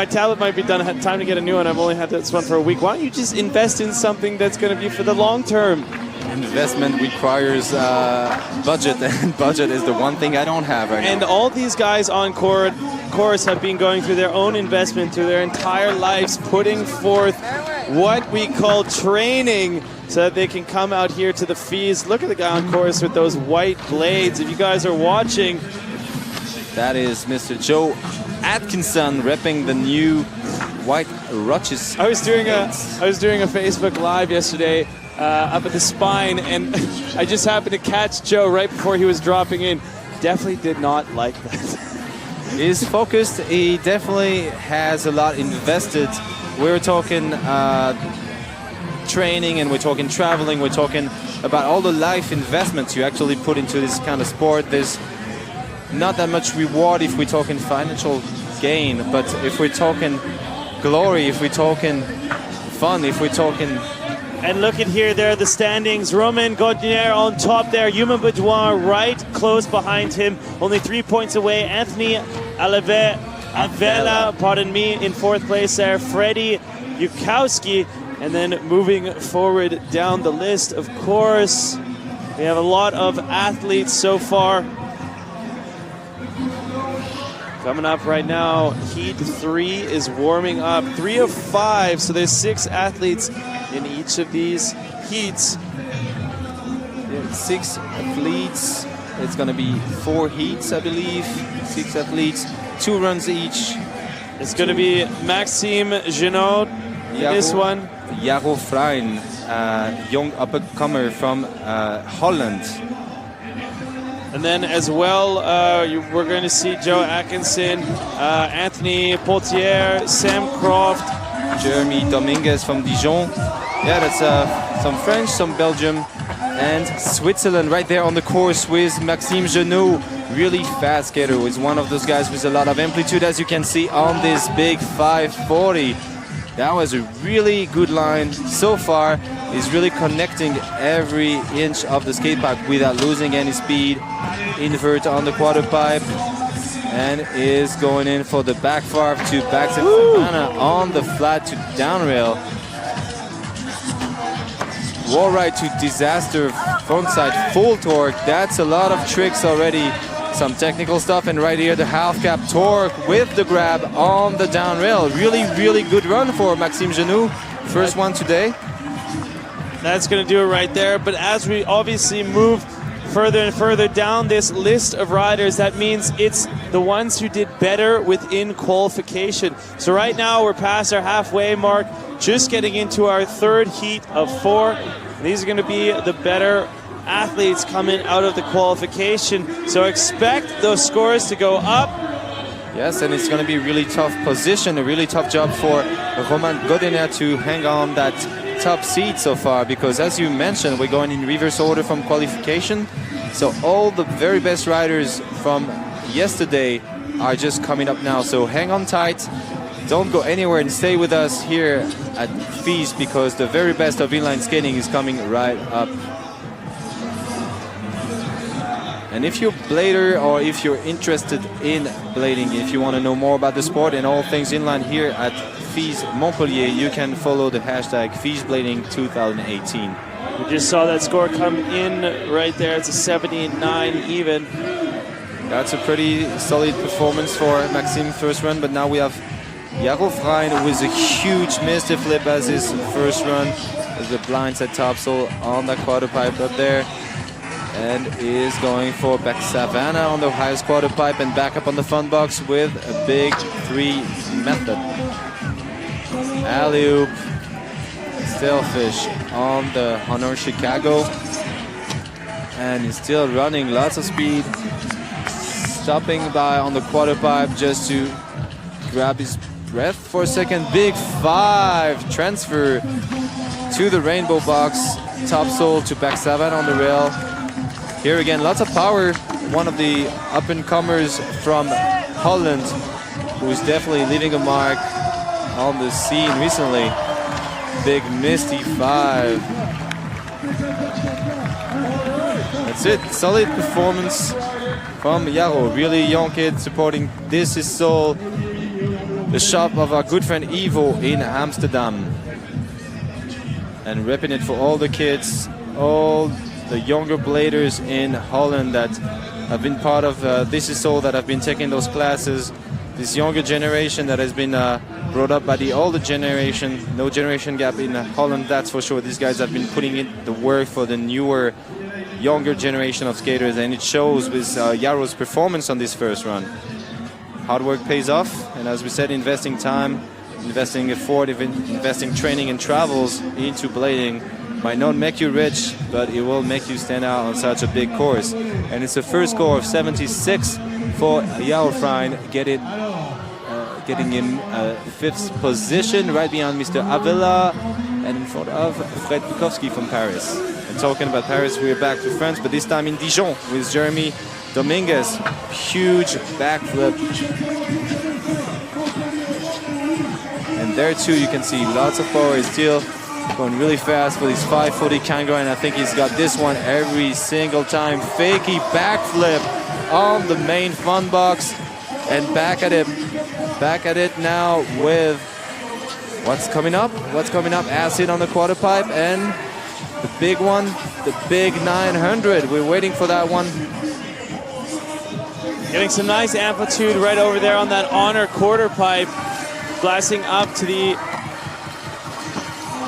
tablet might be done. I had time to get a new one. I've only had this one for a week. Why don't you just invest in something that's going to be for the long term?" Investment requires budget, and budget is the one thing I don't have right now. And all these guys on course have been going through their own investment through their entire lives, putting forth what we call training so that they can come out here to the FWS. Look at the guy on course with those white blades. If you guys are watching, that is Mr. Joe Atkinson repping the new white Roches. I was doing a Facebook Live yesterday up at the Spine, and I just happened to catch Joe right before he was dropping in. Definitely did not like that. He's focused. He definitely has a lot invested. We're talking training, and we're talking traveling. We're talking about all the life investments you actually put into this kind of sport. There's not that much reward if we're talking financial gain, but if we're talking glory, if we're talking fun, if we're talking... And look at here, there are the standings. Romain Gaudinier on top there. Human Boudoir right close behind him. Only 3 points away. Anthony Avella, pardon me, in 4th place there. Freddie Yukowski. And then moving forward down the list, of course, we have a lot of athletes so far. Coming up right now, Heat 3 is warming up. 3 of 5, so there's 6 athletes in each of these heats. Yeah, 6 athletes. It's going to be 4 heats, I believe. 6 athletes, 2 runs each. It's going to be Maxime Genot in this one. Jaro Frein, young up-and-comer from Holland. And then as well, we're going to see Joe Atkinson, Anthony Potier, Sam Croft, Jeremy Dominguez from Dijon. Yeah, that's some French, some Belgium, and Switzerland right there on the course with Maxime Genot. Really fast skater. Is one of those guys with a lot of amplitude, as you can see on this big 540. That was a really good line so far. He's really connecting every inch of the skate park without losing any speed. Invert on the quarter pipe, and is going in for the back farf to back Savannah on the flat to down rail. Wall right to disaster, front side full torque. That's a lot of tricks already. Some technical stuff, and right here the half cap torque with the grab on the down rail. Really, really good run for Maxime Genot. First one today. That's going to do it right there. But as we obviously move further and further down this list of riders, that means it's the ones who did better within qualification. So right now we're past our halfway mark, just getting into our 3rd heat of 4. And these are going to be the better athletes coming out of the qualification. So expect those scores to go up. Yes, and it's going to be a really tough position, a really tough job for Romain Gaudinier to hang on that top seat so far, because as you mentioned, we're going in reverse order from qualification. So all the very best riders from yesterday are just coming up now. So hang on tight. Don't go anywhere and stay with us here at FWS, because the very best of inline skating is coming right up. And if you're a blader, or if you're interested in blading, if you want to know more about the sport and all things inline here at FWS Montpellier, you can follow the hashtag FWSBlading 2018. We just saw that score come in right there. It's a 79 even. That's a pretty solid performance for Maxime first run, but now we have Jaro Frein with a huge missed flip as his first run. As the blindside topsail on that quarter pipe up there. And is going for back Savannah on the highest quarter pipe and back up on the fun box with a big 3 method. Alley-oop, Stalefish on the Honor Chicago. And he's still running lots of speed. Stopping by on the quarter pipe just to grab his breath for a second. Big 5 transfer to the rainbow box. Topsail to back Savannah on the rail. Here again, lots of power. One of the up-and-comers from Holland, who's definitely leaving a mark on the scene recently. Big Misty 5. That's it. Solid performance from Jaro. Really young kid supporting This Is Soul, the shop of our good friend Ivo in Amsterdam. And repping it for all the kids, all the younger bladers in Holland that have been part of This Is Soul, that have been taking those classes. This younger generation that has been brought up by the older generation. No generation gap in Holland, that's for sure. These guys have been putting in the work for the newer, younger generation of skaters, and it shows with Jaro's performance on this first run. Hard work pays off, and as we said, investing time, investing effort, investing training and travels into blading might not make you rich, but it will make you stand out on such a big course. And it's a first score of 76 for Jaro Frein, getting in 5th position, right behind Mr. Avila and in front of Fred Bukowski from Paris. And talking about Paris, we're back to France, but this time in Dijon with Jeremy Dominguez. Huge backflip. And there too you can see lots of power. He's still going really fast for his 540 Kango, and I think he's got this one every single time. Fakey backflip on the main fun box, and back at it now with what's coming up. Acid on the quarter pipe, and the big one, the big 900. We're waiting for that one. Getting some nice amplitude right over there on that honor quarter pipe. Glassing up to the...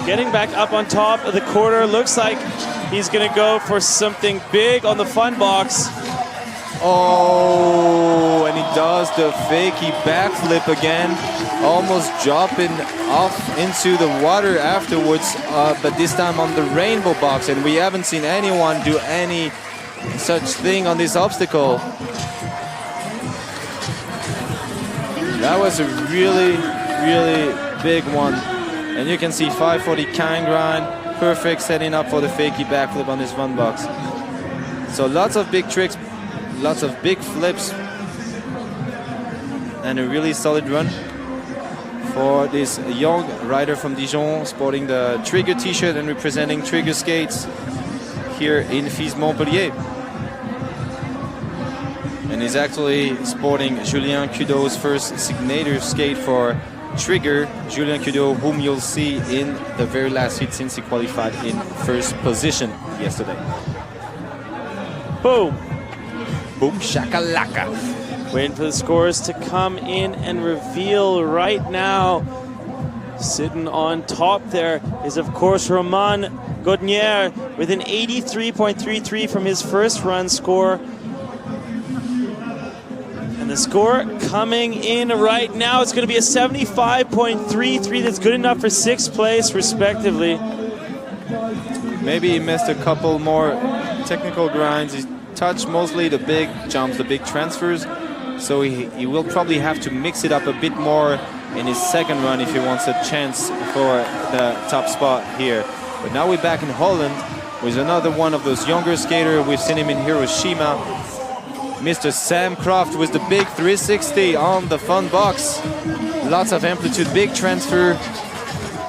Getting back up on top of the quarter. Looks like he's going to go for something big on the fun box. Oh, and he does the fakey backflip again. Almost dropping off into the water afterwards, but this time on the rainbow box. And we haven't seen anyone do any such thing on this obstacle. That was a really, really big one. And you can see 540 Kang grind, perfect setting up for the fakey backflip on this fun box. So lots of big tricks, lots of big flips, and a really solid run for this young rider from Dijon, sporting the Trigger t-shirt and representing Trigger Skates here in FIS Montpellier. And he's actually sporting Julian Kudo's first signature skate for Trigger. Julian Kudo, whom you'll see in the very last heat since he qualified in first position yesterday. Boom. Boom shakalaka. Waiting for the scores to come in and reveal right now. Sitting on top there is, of course, Roman Godnier with an 83.33 from his first run score. And the score coming in right now, it's going to be a 75.33. That's good enough for 6th place, respectively. Maybe he missed a couple more technical grinds. He touched mostly the big jumps, the big transfers. So he will probably have to mix it up a bit more in his second run if he wants a chance for the top spot here. But now we're back in Holland with another one of those younger skaters. We've seen him in Hiroshima. Mr. Sam Croft with the big 360 on the fun box. Lots of amplitude, big transfer.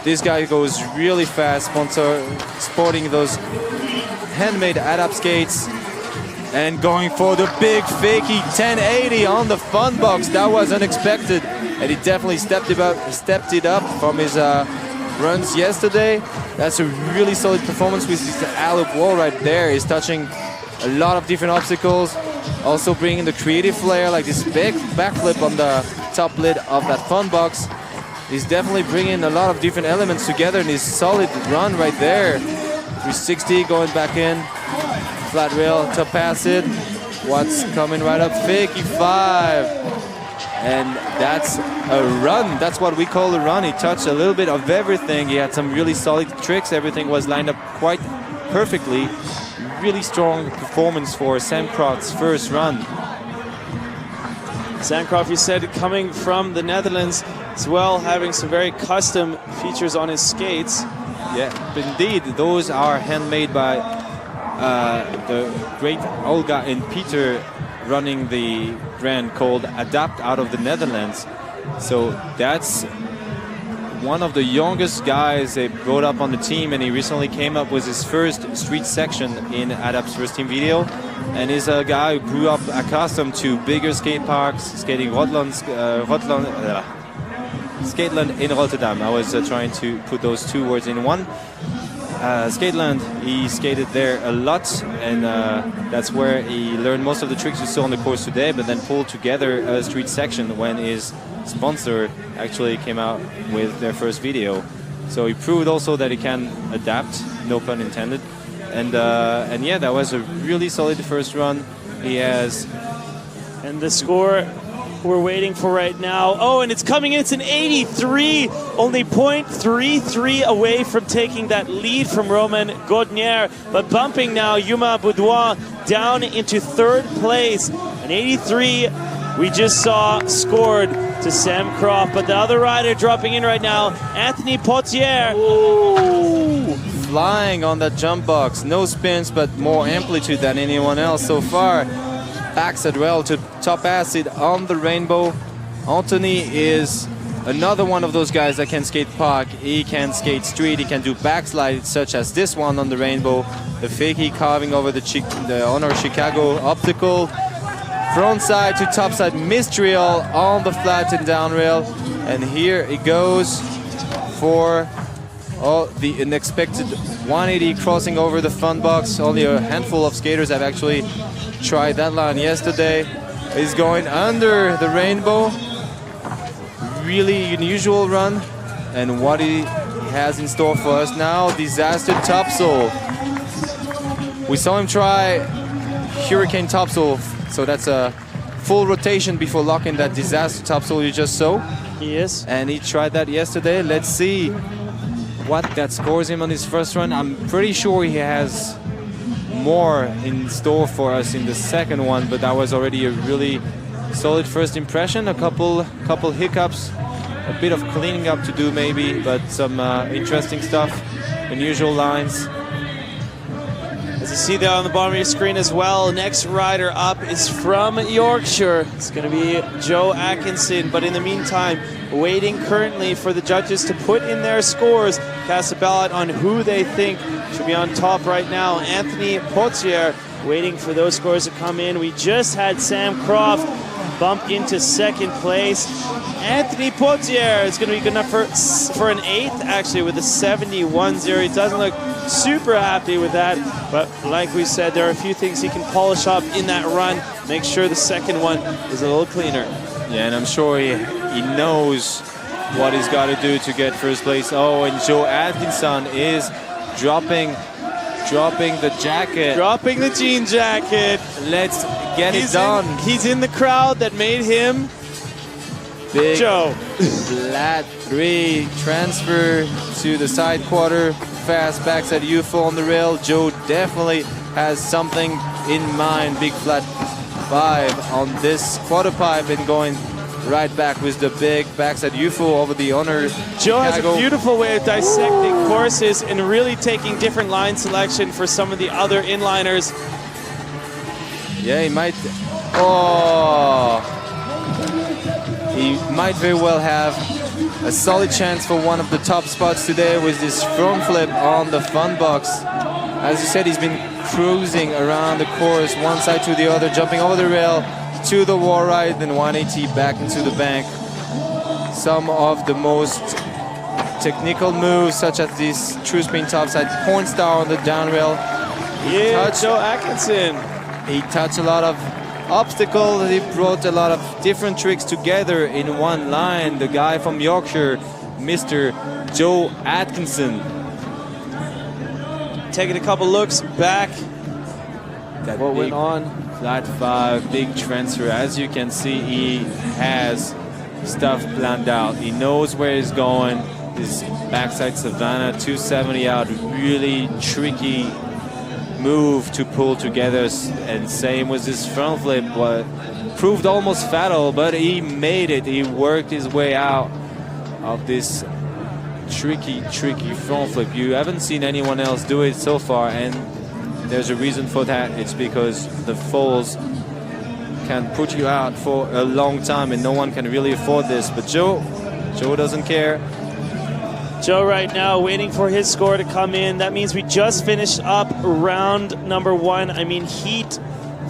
This guy goes really fast, sporting those handmade ADAP skates. And going for the big fakey 1080 on the fun box. That was unexpected, and he definitely stepped it up from his runs yesterday. That's a really solid performance with this alley wall right there. He's touching a lot of different obstacles, also bringing the creative flair, like this big backflip on the top lid of that fun box. He's definitely bringing a lot of different elements together in his solid run right there. 360 going back in. Flat rail, top acid. What's coming right up? Fakey 5. And that's a run. That's what we call a run. He touched a little bit of everything. He had some really solid tricks. Everything was lined up quite perfectly. Really strong performance for Sam Croft's first run. Sam Croft, you said, coming from the Netherlands as well, having some very custom features on his skates. Yeah, but indeed, those are handmade by the great Olga and Peter running the brand called Adapt out of the Netherlands. So that's one of the youngest guys they brought up on the team, and he recently came up with his first street section in Adapt's first team video. And is a guy who grew up accustomed to bigger skate parks, skating Skateland in Rotterdam. I was trying to put those two words in one. Skateland, he skated there a lot, and that's where he learned most of the tricks you saw on the course today, but then pulled together a street section when his sponsor actually came out with their first video. So he proved also that he can adapt, no pun intended. And yeah, that was a really solid first run. He has... And the score we're waiting for right now. Oh, and it's coming in. It's an 83. Only 0.33 away from taking that lead from Roman Godnier. But bumping now Yuma Boudoir down into third place. An 83 we just saw scored to Sam Croft. But the other rider dropping in right now, Anthony Potier. Ooh, flying on that jump box. No spins, but more amplitude than anyone else so far. Backside rail to top acid on the rainbow. Anthony is another one of those guys that can skate park. He can skate street. He can do backslides such as this one on the rainbow. The fakie carving over the Honor Chicago optical. Front side to top side missed rail on the flat and down rail. And here it goes for the unexpected 180 crossing over the fun box. Only a handful of skaters have actually tried that line yesterday. He's going under the rainbow. Really unusual run. And what he has in store for us now, disaster topsoul. We saw him try hurricane topsoul, so that's a full rotation before locking that disaster topsoul you just saw. Yes. And he tried that yesterday. Let's see what that scores him on his first run. I'm pretty sure he has more in store for us in the second one, but that was already a really solid first impression. A couple hiccups, a bit of cleaning up to do maybe, but some interesting stuff, unusual lines. As you see there on the bottom of your screen as well, next rider up is from Yorkshire. It's going to be Joe Atkinson, but in the meantime, waiting currently for the judges to put in their scores, cast a ballot on who they think should be on top right now. Anthony Potier waiting for those scores to come in. We just had Sam Croft bump into second place. Anthony Potier is going to be good enough for an 8th, actually, with a 71.0. He doesn't look super happy with that, but like we said, there are a few things he can polish up in that run. Make sure the second one is a little cleaner. Yeah, and I'm sure he knows what he's got to do to get first place. Oh, and Joe Atkinson is dropping the jacket. Dropping the jean jacket. Let's get it done. He's in the crowd that made him Big Joe. Flat 3 transfer to the side quarter. Fast backside UFO on the rail. Joe definitely has something in mind. Big flat 5 on this quarter pipe and going right back with the big backside UFO over the Honor Joe Chicago. has a beautiful way of dissecting courses and really taking different line selection for some of the other inliners. Yeah, he might. Oh, he might very well have a solid chance for one of the top spots today with this front flip on the fun box. As you said, he's been cruising around the course, one side to the other, jumping over the rail to the wall ride, then 180 back into the bank. Some of the most technical moves, such as this true spin topside point star on the down rail. Joe Atkinson. He touched a lot of obstacles. He brought a lot of different tricks together in one line. The guy from Yorkshire, Mr. Joe Atkinson. Taking a couple looks back. That what went on? Flat 5, big transfer. As you can see, he has stuff planned out. He knows where he's going. This backside Savannah 270 out, really tricky move to pull together, and same with this front flip, what proved almost fatal, but he made it. He worked his way out of this tricky front flip. You haven't seen anyone else do it so far, and there's a reason for that. It's because the falls can put you out for a long time, and no one can really afford this. But Joe doesn't care. Joe right now waiting for his score to come in. That means we just finished up round number 1. I mean Heat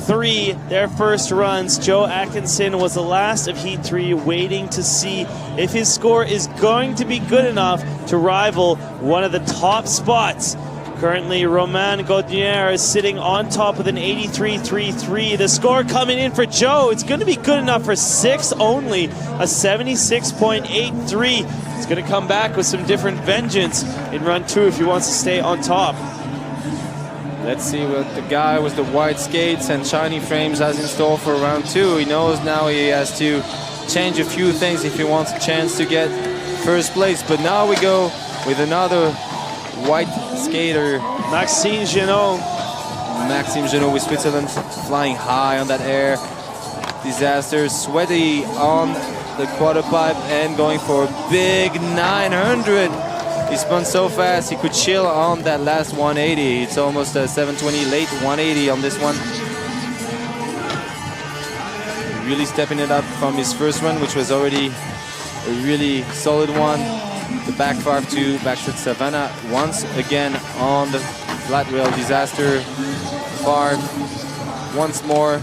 3, their first runs. Joe Atkinson was the last of Heat 3, waiting to see if his score is going to be good enough to rival one of the top spots. Currently, Romain Gaudinier is sitting on top with an 83.33. The score coming in for Joe, it's going to be good enough for 6 only, a 76.83. He's going to come back with some different vengeance in run 2 if he wants to stay on top. Let's see what the guy with the white skates and shiny frames has in store for round 2. He knows now he has to change a few things if he wants a chance to get first place. But now we go with another white skater, Maxime Genot. Maxime Genot with Switzerland flying high on that air. Disaster, sweaty on the quarter pipe and going for a big 900. He spun so fast he could chill on that last 180. It's almost a 720 late 180 on this one. Really stepping it up from his first run, which was already a really solid one. The back 5-2 back to Savannah once again on the flat rail. Disaster far once more,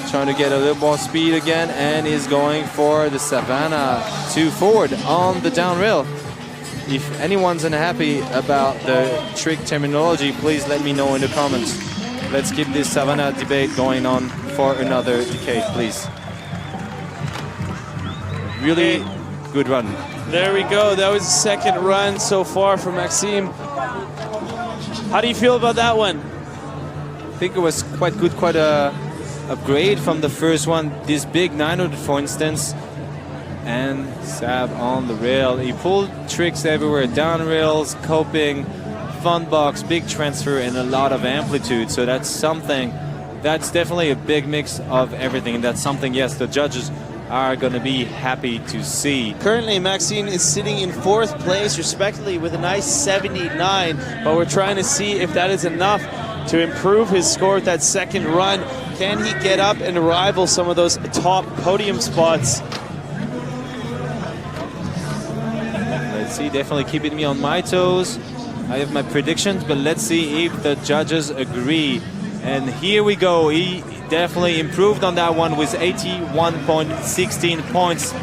trying to get a little more speed again, and is going for the Savannah 2 forward on the down rail. If anyone's unhappy about the trick terminology, please let me know in the comments. Let's keep this Savannah debate going on for another decade, please. Really good run. There we go. That was the second run so far for Maxime. How do you feel about that one? I think it was quite good, quite a upgrade from the first one. This big 900, for instance, and Sab on the rail. He pulled tricks everywhere, down rails, coping, fun box, big transfer, and a lot of amplitude. So that's something, that's definitely a big mix of everything. That's something, yes, the judges are going to be happy to see. Currently, Maxime is sitting in 4th place, respectively, with a nice 79, but we're trying to see if that is enough to improve his score at that second run. Can he get up and rival some of those top podium spots? Let's see, definitely keeping me on my toes. I have my predictions, but let's see if the judges agree. And here we go. He definitely improved on that one with 81.16 points,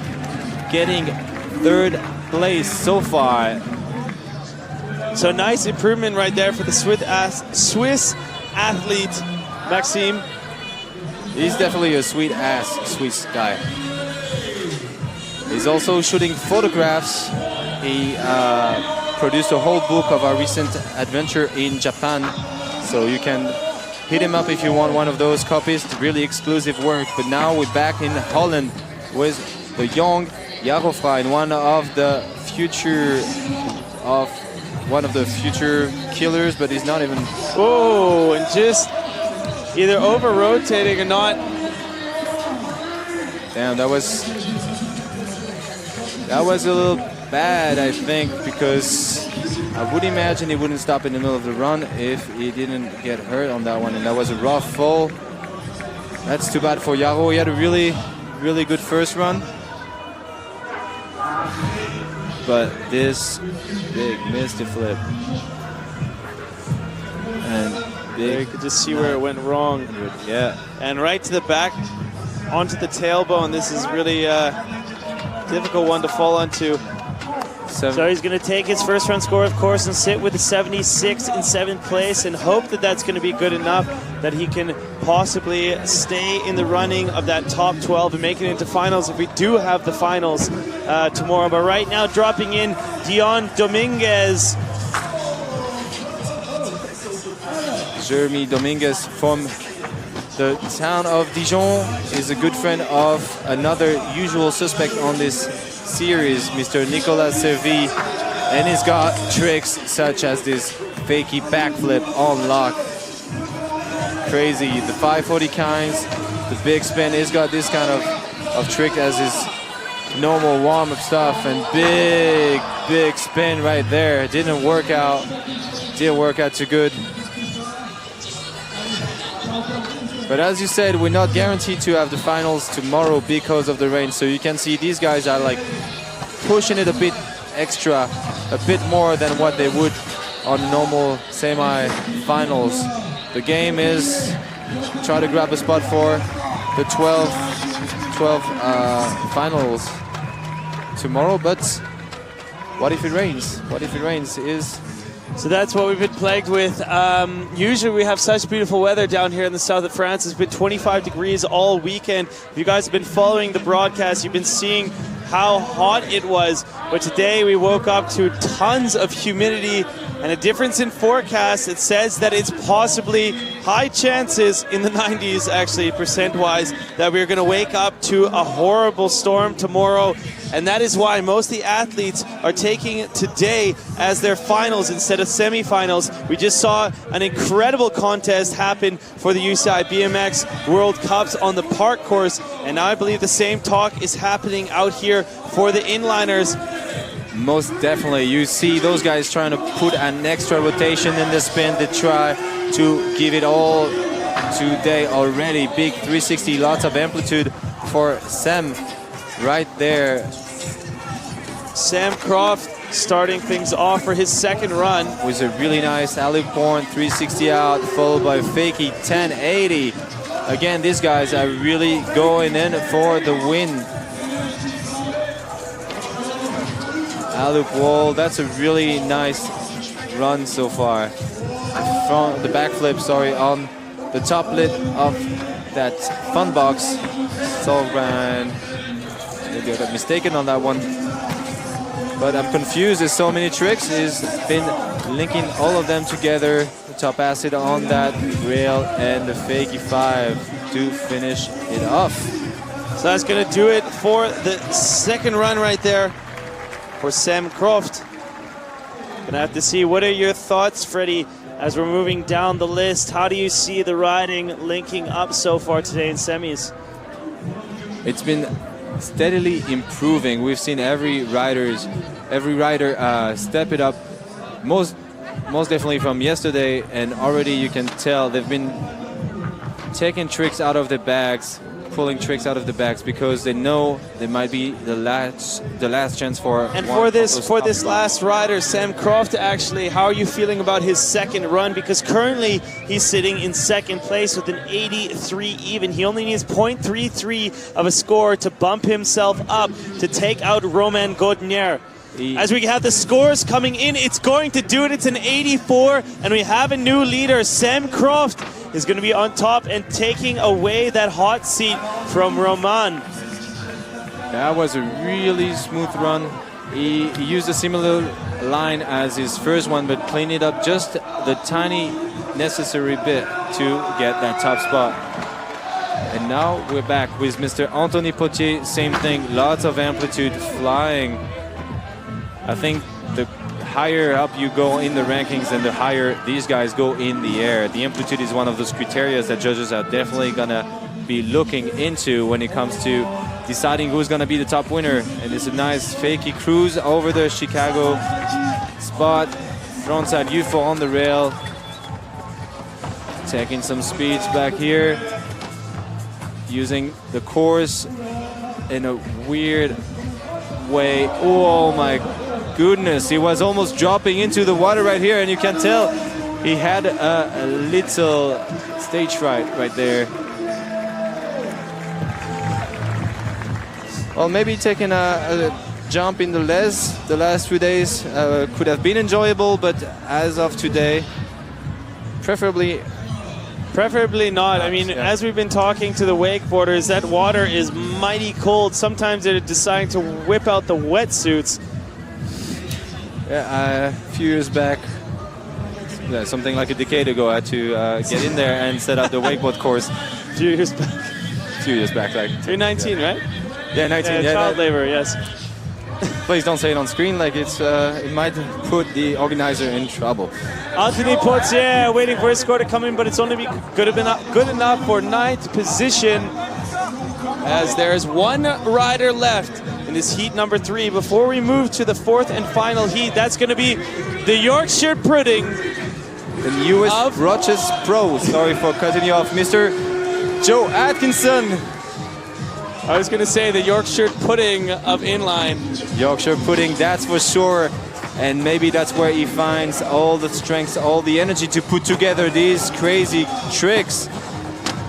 getting 3rd place so far. So nice improvement right there for the Swiss athlete, Maxime. He's definitely a sweet-ass Swiss guy. He's also shooting photographs. He produced a whole book of our recent adventure in Japan, so you can hit him up if you want one of those copies. Really exclusive work. But now we're back in Holland with the young Jarofra, one of the future killers, but he's not even. Oh, and just either over rotating or not. Damn, that was a little bad, I think, because I would imagine he wouldn't stop in the middle of the run if he didn't get hurt on that one, and that was a rough fall. That's too bad for Jaro. He had a really, really good first run, but this big missed the flip, and big. You could just see where it went wrong. Yeah, and right to the back, onto the tailbone. This is really a difficult one to fall onto. So he's going to take his first run score, of course, and sit with the 76 in 7th place and hope that that's going to be good enough that he can possibly stay in the running of that top 12 and make it into finals if we do have the finals tomorrow. But right now, dropping in Dion Dominguez. Jeremy Dominguez from the town of Dijon is a good friend of another usual suspect on this series, Mr. Nicolas Servi, and he's got tricks such as this fakey backflip on lock. Crazy, the 540 kinds, the big spin. He's got this kind of trick as his normal warm-up stuff, and big spin right there. Didn't work out too good. But as you said, we're not guaranteed to have the finals tomorrow because of the rain. So you can see these guys are like pushing it a bit extra, a bit more than what they would on normal semi-finals. The game is try to grab a spot for the 12 finals tomorrow, but what if it rains? What if it rains So that's what we've been plagued with. Usually we have such beautiful weather down here in the south of France. It's been 25 degrees all weekend. If you guys have been following the broadcast, you've been seeing how hot it was. But today we woke up to tons of humidity and a difference in forecast. It says that it's possibly high chances in the 90s, actually, percent-wise, that we're going to wake up to a horrible storm tomorrow. And that is why most of the athletes are taking today as their finals instead of semifinals. We just saw an incredible contest happen for the UCI BMX World Cups on the park course. And now I believe the same talk is happening out here for the inliners. Most definitely. You see those guys trying to put an extra rotation in the spin to try to give it all today already. Big 360, lots of amplitude for Sam right there. Sam Croft starting things off for his second run. With a really nice alley point 360 out, followed by fakie 1080. Again, these guys are really going in for the win. Alley wall, that's a really nice run so far. From the backflip, sorry, on the top lid of that fun box. So ran. Maybe I got mistaken on that one. But I'm confused, there's so many tricks. He's been linking all of them together. The top acid on that rail and the fakie 5 to finish it off. So that's gonna do it for the second run right there for Sam Croft. Gonna have to see, what are your thoughts, Freddie, as we're moving down the list? How do you see the riding linking up so far today in semis? It's been steadily improving. We've seen every rider step it up, most definitely from yesterday, and already you can tell they've been taking tricks out of the bags, pulling tricks out of the bags, because they know they might be the last chance for. And for this last rider, Sam Croft, actually, how are you feeling about his second run? Because currently he's sitting in second place with an 83 even. He only needs 0.33 of a score to bump himself up to take out Romain Gaudinier. As we have the scores coming in, it's going to do it. It's an 84, and we have a new leader. Sam Croft is going to be on top and taking away that hot seat from Romain. That was a really smooth run. He used a similar line as his first one, but cleaned it up just the tiny necessary bit to get that top spot. And now we're back with Mr. Anthony Potier. Same thing, lots of amplitude flying. I think the higher up you go in the rankings and the higher these guys go in the air. The amplitude is one of those criteria that judges are definitely gonna be looking into when it comes to deciding who's gonna be the top winner. And it's a nice fakie cruise over the Chicago spot. Frontside U4 on the rail. Taking some speeds back here. Using the course in a weird way. Oh my goodness, he was almost dropping into the water right here, and you can tell he had a little stage fright right there. Well, maybe taking a jump in the last few days could have been enjoyable, but as of today, preferably not. I mean, yeah. As we've been talking to the wakeboarders, that water is mighty cold. Sometimes they're deciding to whip out the wetsuits. Yeah, a few years back, something like a decade ago, I had to get in there and set up the wakeboard course. A few years back, like 2019, yeah. Right? Yeah, 19. Yeah, child labor, yes. Please don't say it on screen, like it might put the organizer in trouble. Anthony Potier waiting for his score to come in, but it's only good enough for 9th position, as there's one rider left in this heat number 3. Before we move to the 4th and final heat, that's going to be the Yorkshire Pudding. The newest Roches Pro. Sorry for cutting you off, Mr. Joe Atkinson. I was going to say the Yorkshire pudding of inline. Yorkshire pudding, that's for sure. And maybe that's where he finds all the strength, all the energy to put together these crazy tricks.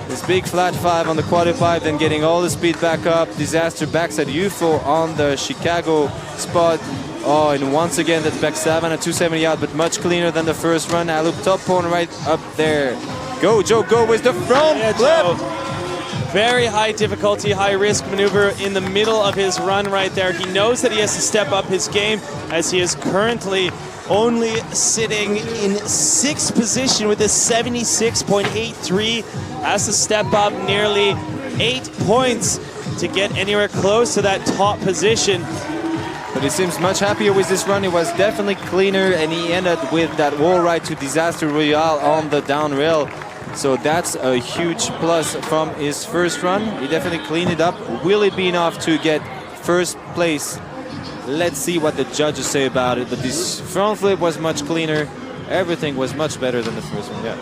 This big flat 5 on the quarter pipe, then getting all the speed back up. Disaster backside UFO on the Chicago spot. Oh, and once again, that's back 7 at 270 out, but much cleaner than the first run. I loop top horn right up there. Go, Joe, go with the front flip. Joe. Very high difficulty, high risk maneuver in the middle of his run right there. He knows that he has to step up his game as he is currently only sitting in 6th position with a 76.83. Has to step up nearly 8 points to get anywhere close to that top position. But he seems much happier with this run. It was definitely cleaner, and he ended with that wall ride to Disaster Royale on the down rail. So that's a huge plus from his first run. He definitely cleaned it up. Will it be enough to get first place? Let's see what the judges say about it. But this front flip was much cleaner. Everything was much better than the first one. Yeah.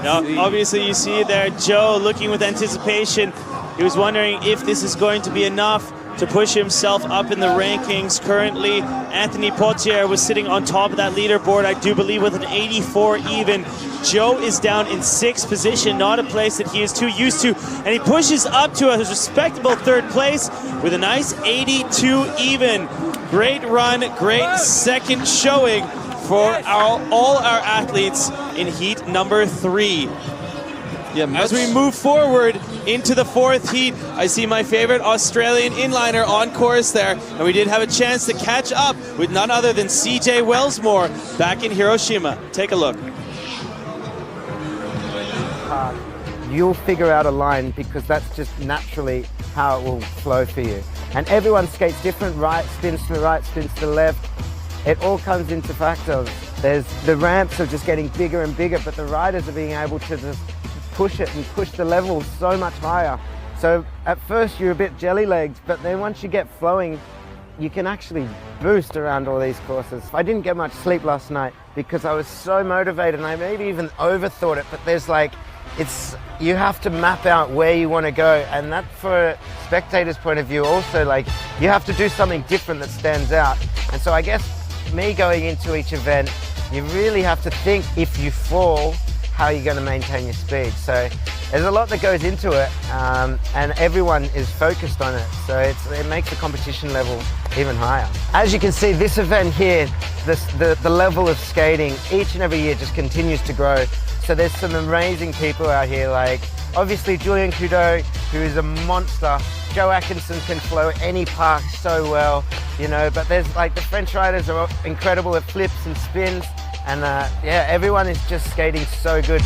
Now, obviously, you see there Joe looking with anticipation. He was wondering if this is going to be enough to push himself up in the rankings. Currently, Anthony Potier was sitting on top of that leaderboard, I do believe, with an 84 even. Joe is down in 6th position, not a place that he is too used to, and he pushes up to a respectable 3rd place with a nice 82 even. Great run, great second showing for all our athletes in heat number 3. Yeah, as we move forward into the 4th heat, I see my favorite Australian inliner on course there, and we did have a chance to catch up with none other than CJ Wellsmore back in Hiroshima. Take a look. You'll figure out a line because that's just naturally how it will flow for you. And everyone skates different, right, spins to the right, spins to the left. It all comes into factors. There's the ramps are just getting bigger and bigger, but the riders are being able to just push it and push the levels so much higher. So at first you're a bit jelly legged, but then once you get flowing, you can actually boost around all these courses. I didn't get much sleep last night because I was so motivated, and I maybe even overthought it, but there's like, you have to map out where you want to go, and that for a spectator's point of view also, like, you have to do something different that stands out. And so I guess me going into each event, you really have to think, if you fall, how you're going to maintain your speed. So there's a lot that goes into it, and everyone is focused on it. So it makes the competition level even higher. As you can see, this event here, the level of skating each and every year just continues to grow. So there's some amazing people out here, like obviously Julian Kudo, who is a monster. Joe Atkinson can flow any park so well, you know, but there's like the French riders are incredible at flips and spins. And yeah, everyone is just skating so good.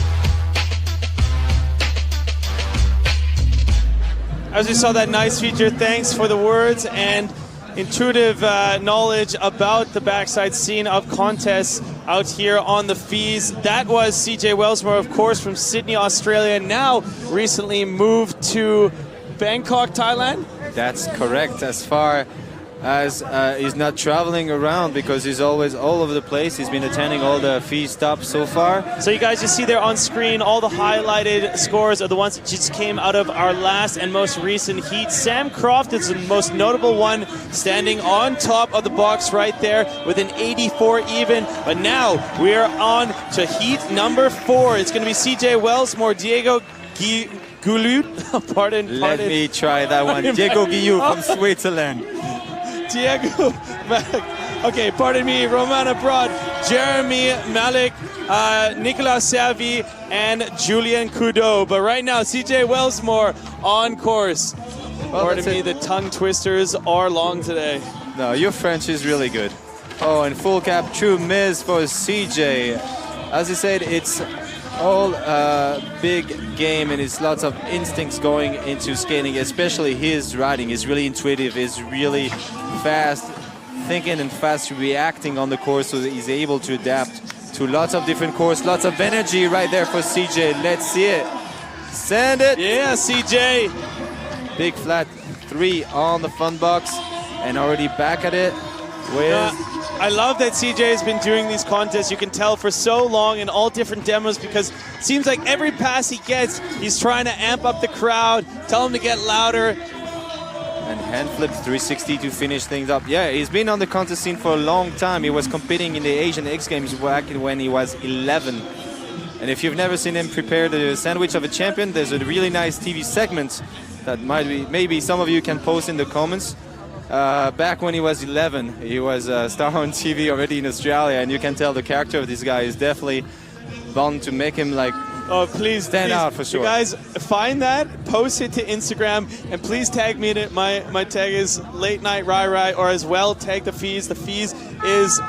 As we saw that nice feature, thanks for the words and intuitive knowledge about the backside scene of contests out here on the fees. That was CJ Wellsmore, of course, from Sydney, Australia, now recently moved to Bangkok, Thailand? That's correct, as far as he's not traveling around because he's always all over the place. He's been attending all the fee stops so far. So you guys just see there on screen all the highlighted scores are the ones that just came out of our last and most recent heat. Sam Croft is the most notable one, standing on top of the box right there with an 84 even. But now we are on to heat number 4. It's going to be CJ Wellsmore, Diego Goulut. Pardon. Let me try that one. Diego Guillou from Switzerland. Diego, okay, pardon me, Roman Abroad, Jeremy Malik, Nicolas Servi, and Julian Kudo. But right now, CJ Wellsmore on course. Well, pardon me, the tongue twisters are long today. No, your French is really good. Oh, and full cap, true miss for CJ. As you said, it's all big game, and it's lots of instincts going into skating, especially his riding is really intuitive, is really fast thinking and fast reacting on the course, so that he's able to adapt to lots of different courses. Lots of energy right there for CJ. Let's see it. Send it. Yeah, CJ. Big flat 3 on the fun box and already back at it with I love that CJ has been doing these contests, you can tell, for so long in all different demos, because it seems like every pass he gets, he's trying to amp up the crowd, tell them to get louder. And hand flip 360 to finish things up. Yeah, he's been on the contest scene for a long time. He was competing in the Asian X Games back when he was 11. And if you've never seen him prepare the sandwich of a champion, there's a really nice TV segment that maybe some of you can post in the comments. Back when he was 11, he was a star on TV already in Australia, and you can tell the character of this guy is definitely bound to make him like stand out for sure. You guys find that, post it to Instagram, and please tag me in it. My tag is Late Night Rai, or as well tag the Fees. The Fees is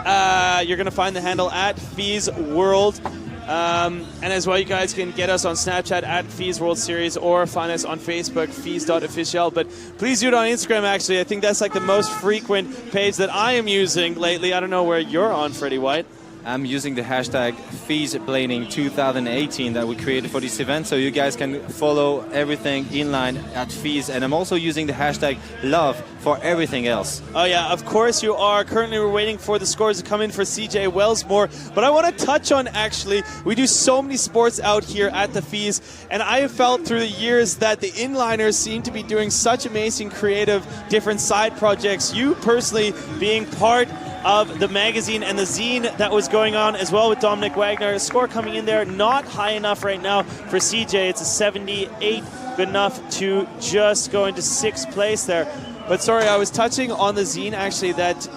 you're gonna find the handle at Fees World. And as well, you guys can get us on Snapchat at Fees World Series, or find us on Facebook, fees.official. But please do it on Instagram, actually. I think that's like the most frequent page that I am using lately. I don't know where you're on, Freddie White. I'm using the hashtag FeesPlanning2018 that we created for this event, so you guys can follow everything inline at Fees. And I'm also using the hashtag love for everything else. Oh yeah, of course you are. Currently we're waiting for the scores to come in for CJ Wellsmore, but I want to touch on, actually, we do so many sports out here at the Fees, and I have felt through the years that the inliners seem to be doing such amazing creative different side projects. You personally being part of the magazine and the zine that was going on as well with Dominic Wagner. A score coming in there, not high enough right now for CJ. It's a 78, good enough to just go into 6th place there. But sorry, I was touching on the zine, actually, that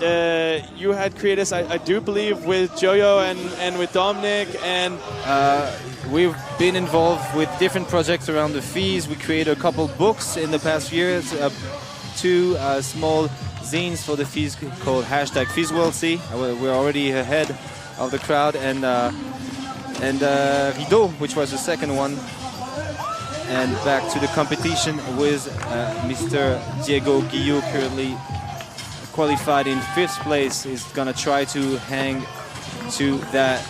you had created, I do believe, with Jojo and with Dominic. And we've been involved with different projects around the Fees. We created a couple books in the past years, 2 small zines for the Fees called hashtag FeesWorldC. We're already ahead of the crowd, and Rideau, which was the second one. And back to the competition with Mr. Diego Guillou, currently qualified in 5th place. Is gonna try to hang to that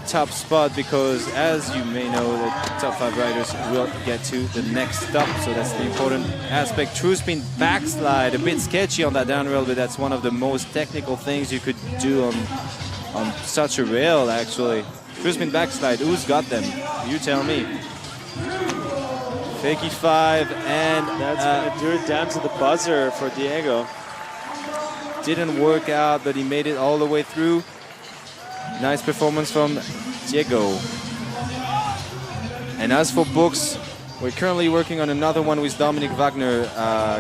top spot, because as you may know, the top 5 riders will get to the next stop, so that's the important aspect. True spin backslide, a bit sketchy on that down rail, but that's one of the most technical things you could do on such a rail, actually. True spin backslide, who's got them? You tell me. Fakey 5, and that's gonna do it down to the buzzer for Diego. Didn't work out, but he made it all the way through. Nice performance from Diego. And as for books, we're currently working on another one with Dominic Wagner,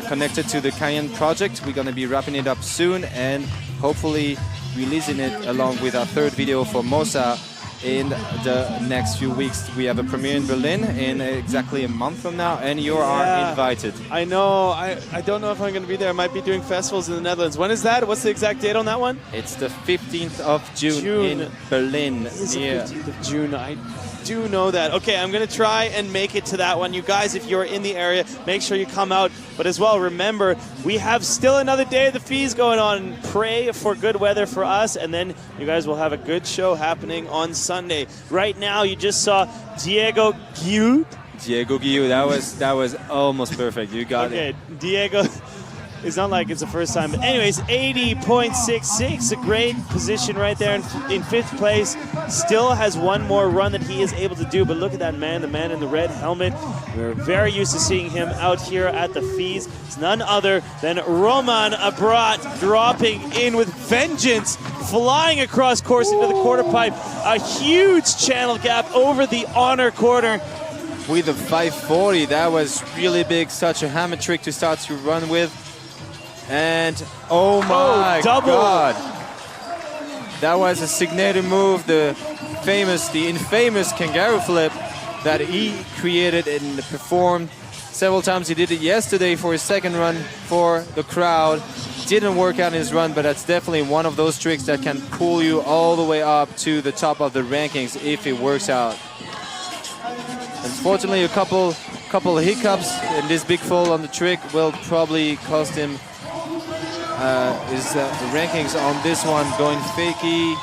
connected to the Cayenne project. We're going to be wrapping it up soon and hopefully releasing it along with our 3rd video for Mosa in the next few weeks. We have a premiere in Berlin in exactly a month from now, and you are invited. I know. I don't know if I'm going to be there. I might be doing festivals in the Netherlands. When is that? What's the exact date on that one? It's the 15th of June. In Berlin. It's the 15th of June. I do know that. Okay, I'm going to try and make it to that one. You guys, if you're in the area, make sure you come out. But as well, remember, we have still another day of the Fees going on. Pray for good weather for us, and then you guys will have a good show happening on Sunday. Right now, you just saw Diego Guillou. Diego Guillou, that was almost perfect. You got it. Okay, Diego. It's not like it's the first time. But anyways, 80.66, a great position right there in 5th place. Still has one more run that he is able to do, but look at that man, the man in the red helmet. We're very used to seeing him out here at the Fees. It's none other than Roman Abrat, dropping in with vengeance, flying across course into the quarter pipe. A huge channel gap over the honor corner. With a 540, that was really big. Such a hammer trick to start your run with. And oh my God, that was a signature move, the infamous kangaroo flip that he created and performed several times. He did it yesterday for his 2nd run for the crowd. Didn't work out in his run, but that's definitely one of those tricks that can pull you all the way up to the top of the rankings if it works out. Unfortunately, a couple of hiccups in this big fall on the trick will probably cost him his rankings on this one, going fakey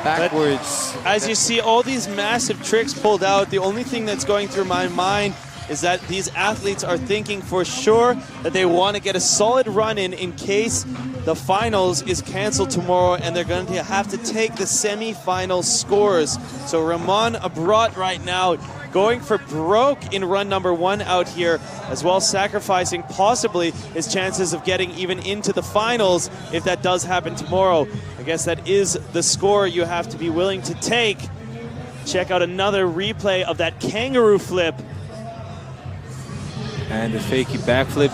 backwards. But as you see all these massive tricks pulled out, the only thing that's going through my mind is that these athletes are thinking for sure that they want to get a solid run in case the finals is canceled tomorrow and they're going to have to take the semi-final scores. So Ramon Abrat right now going for broke in run number 1 out here, as well sacrificing possibly his chances of getting even into the finals if that does happen tomorrow. I guess that is the score you have to be willing to take. Check out another replay of that kangaroo flip. And the fakey backflip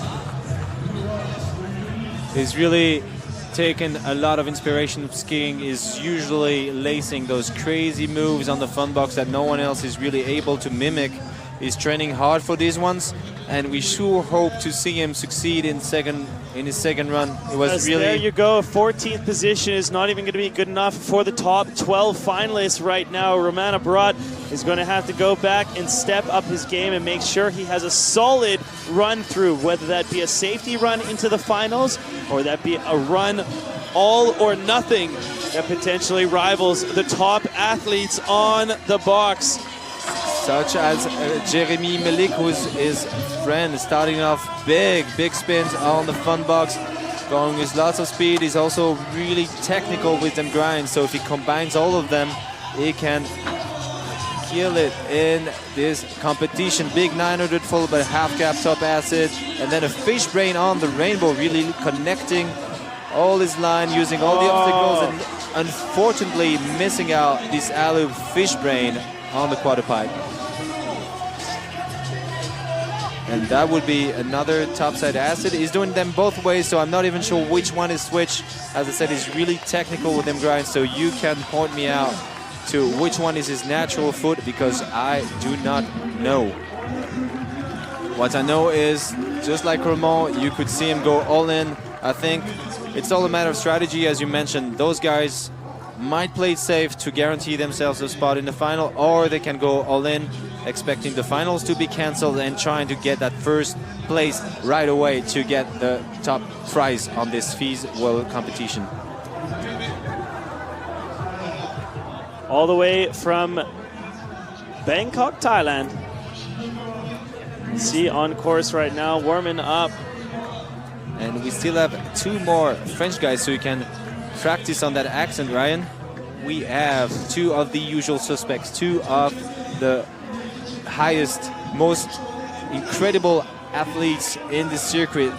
is really taken a lot of inspiration from skiing, is usually lacing those crazy moves on the fun box that no one else is really able to mimic. He's training hard for these ones, and we sure hope to see him succeed in his second run. It was really... There you go, 14th position is not even going to be good enough for the top 12 finalists right now. Roman Abrat is going to have to go back and step up his game and make sure he has a solid run through, whether that be a safety run into the finals or that be a run all or nothing that potentially rivals the top athletes on the box. Such as Jeremy Melik, who's his friend, starting off big spins on the fun box, going with lots of speed. He's also really technical with them grinds, so if he combines all of them, he can kill it in this competition. Big 900 full, but half cap top acid, and then a fish brain on the rainbow, really connecting all his line, using all the obstacles, and unfortunately missing out this alley fish brain on the quarter pipe. And that would be another topside acid. He's doing them both ways, so I'm not even sure which one is which. As I said, he's really technical with them grinds, so you can point me out to which one is his natural foot, because I do not know. What I know is, just like Ramon, you could see him go all in. I think it's all a matter of strategy, as you mentioned. Those guys might play it safe to guarantee themselves a spot in the final, or they can go all in, expecting the finals to be cancelled and trying to get that first place right away to get the top prize on this FIS World competition. All the way from Bangkok, Thailand. See on course right now, warming up. And we still have 2 more French guys, so you can practice on that accent, Ryan. We have 2 of the usual suspects, 2 of the highest, most incredible athletes in the circuit.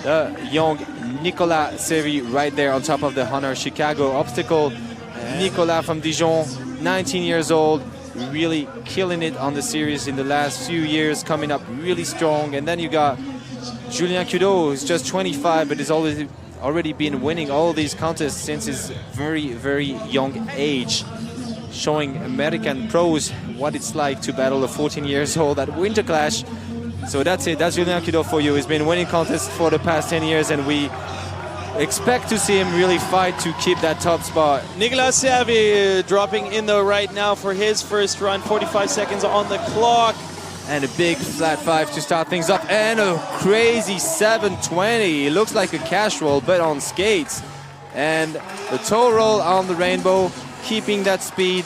The young Nicolas Seri right there on top of the Honor Chicago obstacle. Nicolas from Dijon, 19 years old, really killing it on the series in the last few years, coming up really strong. And then you got Julian Kudo, who's just 25, but has already been winning all these contests since his very young age, showing American pros what it's like to battle a 14 years old at Winter Clash. So that's it, that's Julian Kudo for you. He's been winning contests for the past 10 years, and we expect to see him really fight to keep that top spot. Nicolas Servi dropping in though right now for his first run, 45 seconds on the clock. And a big flat 5 to start things up, and a crazy 720. It looks like a cash roll, but on skates. And the toe roll on the rainbow, keeping that speed.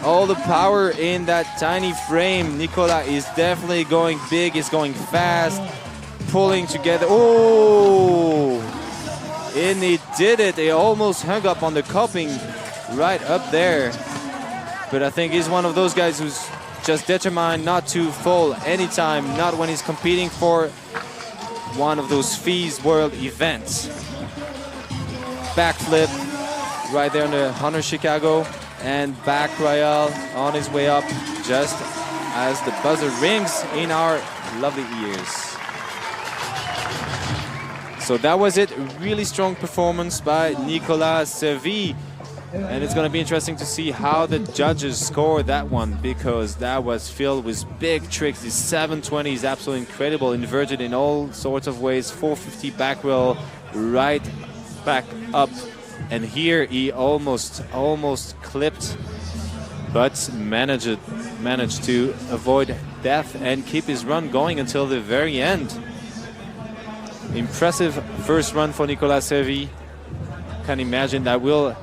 All the power in that tiny frame. Nicolas is definitely going big, he's going fast, pulling together. Oh! And he did it. He almost hung up on the coping right up there. But I think he's one of those guys who's just determined not to fall anytime, not when he's competing for one of those FIS World events. Backflip right there on the Honor Chicago, and back Royale on his way up just as the buzzer rings in our lovely ears. So that was it. A really strong performance by Nicolas Servi. And it's going to be interesting to see how the judges score that one, because that was filled with big tricks. The 720 is absolutely incredible, inverted in all sorts of ways. 450 back roll, right back up. And here he almost clipped, but managed to avoid death and keep his run going until the very end. Impressive first run for Nicolas Servi. Can imagine that will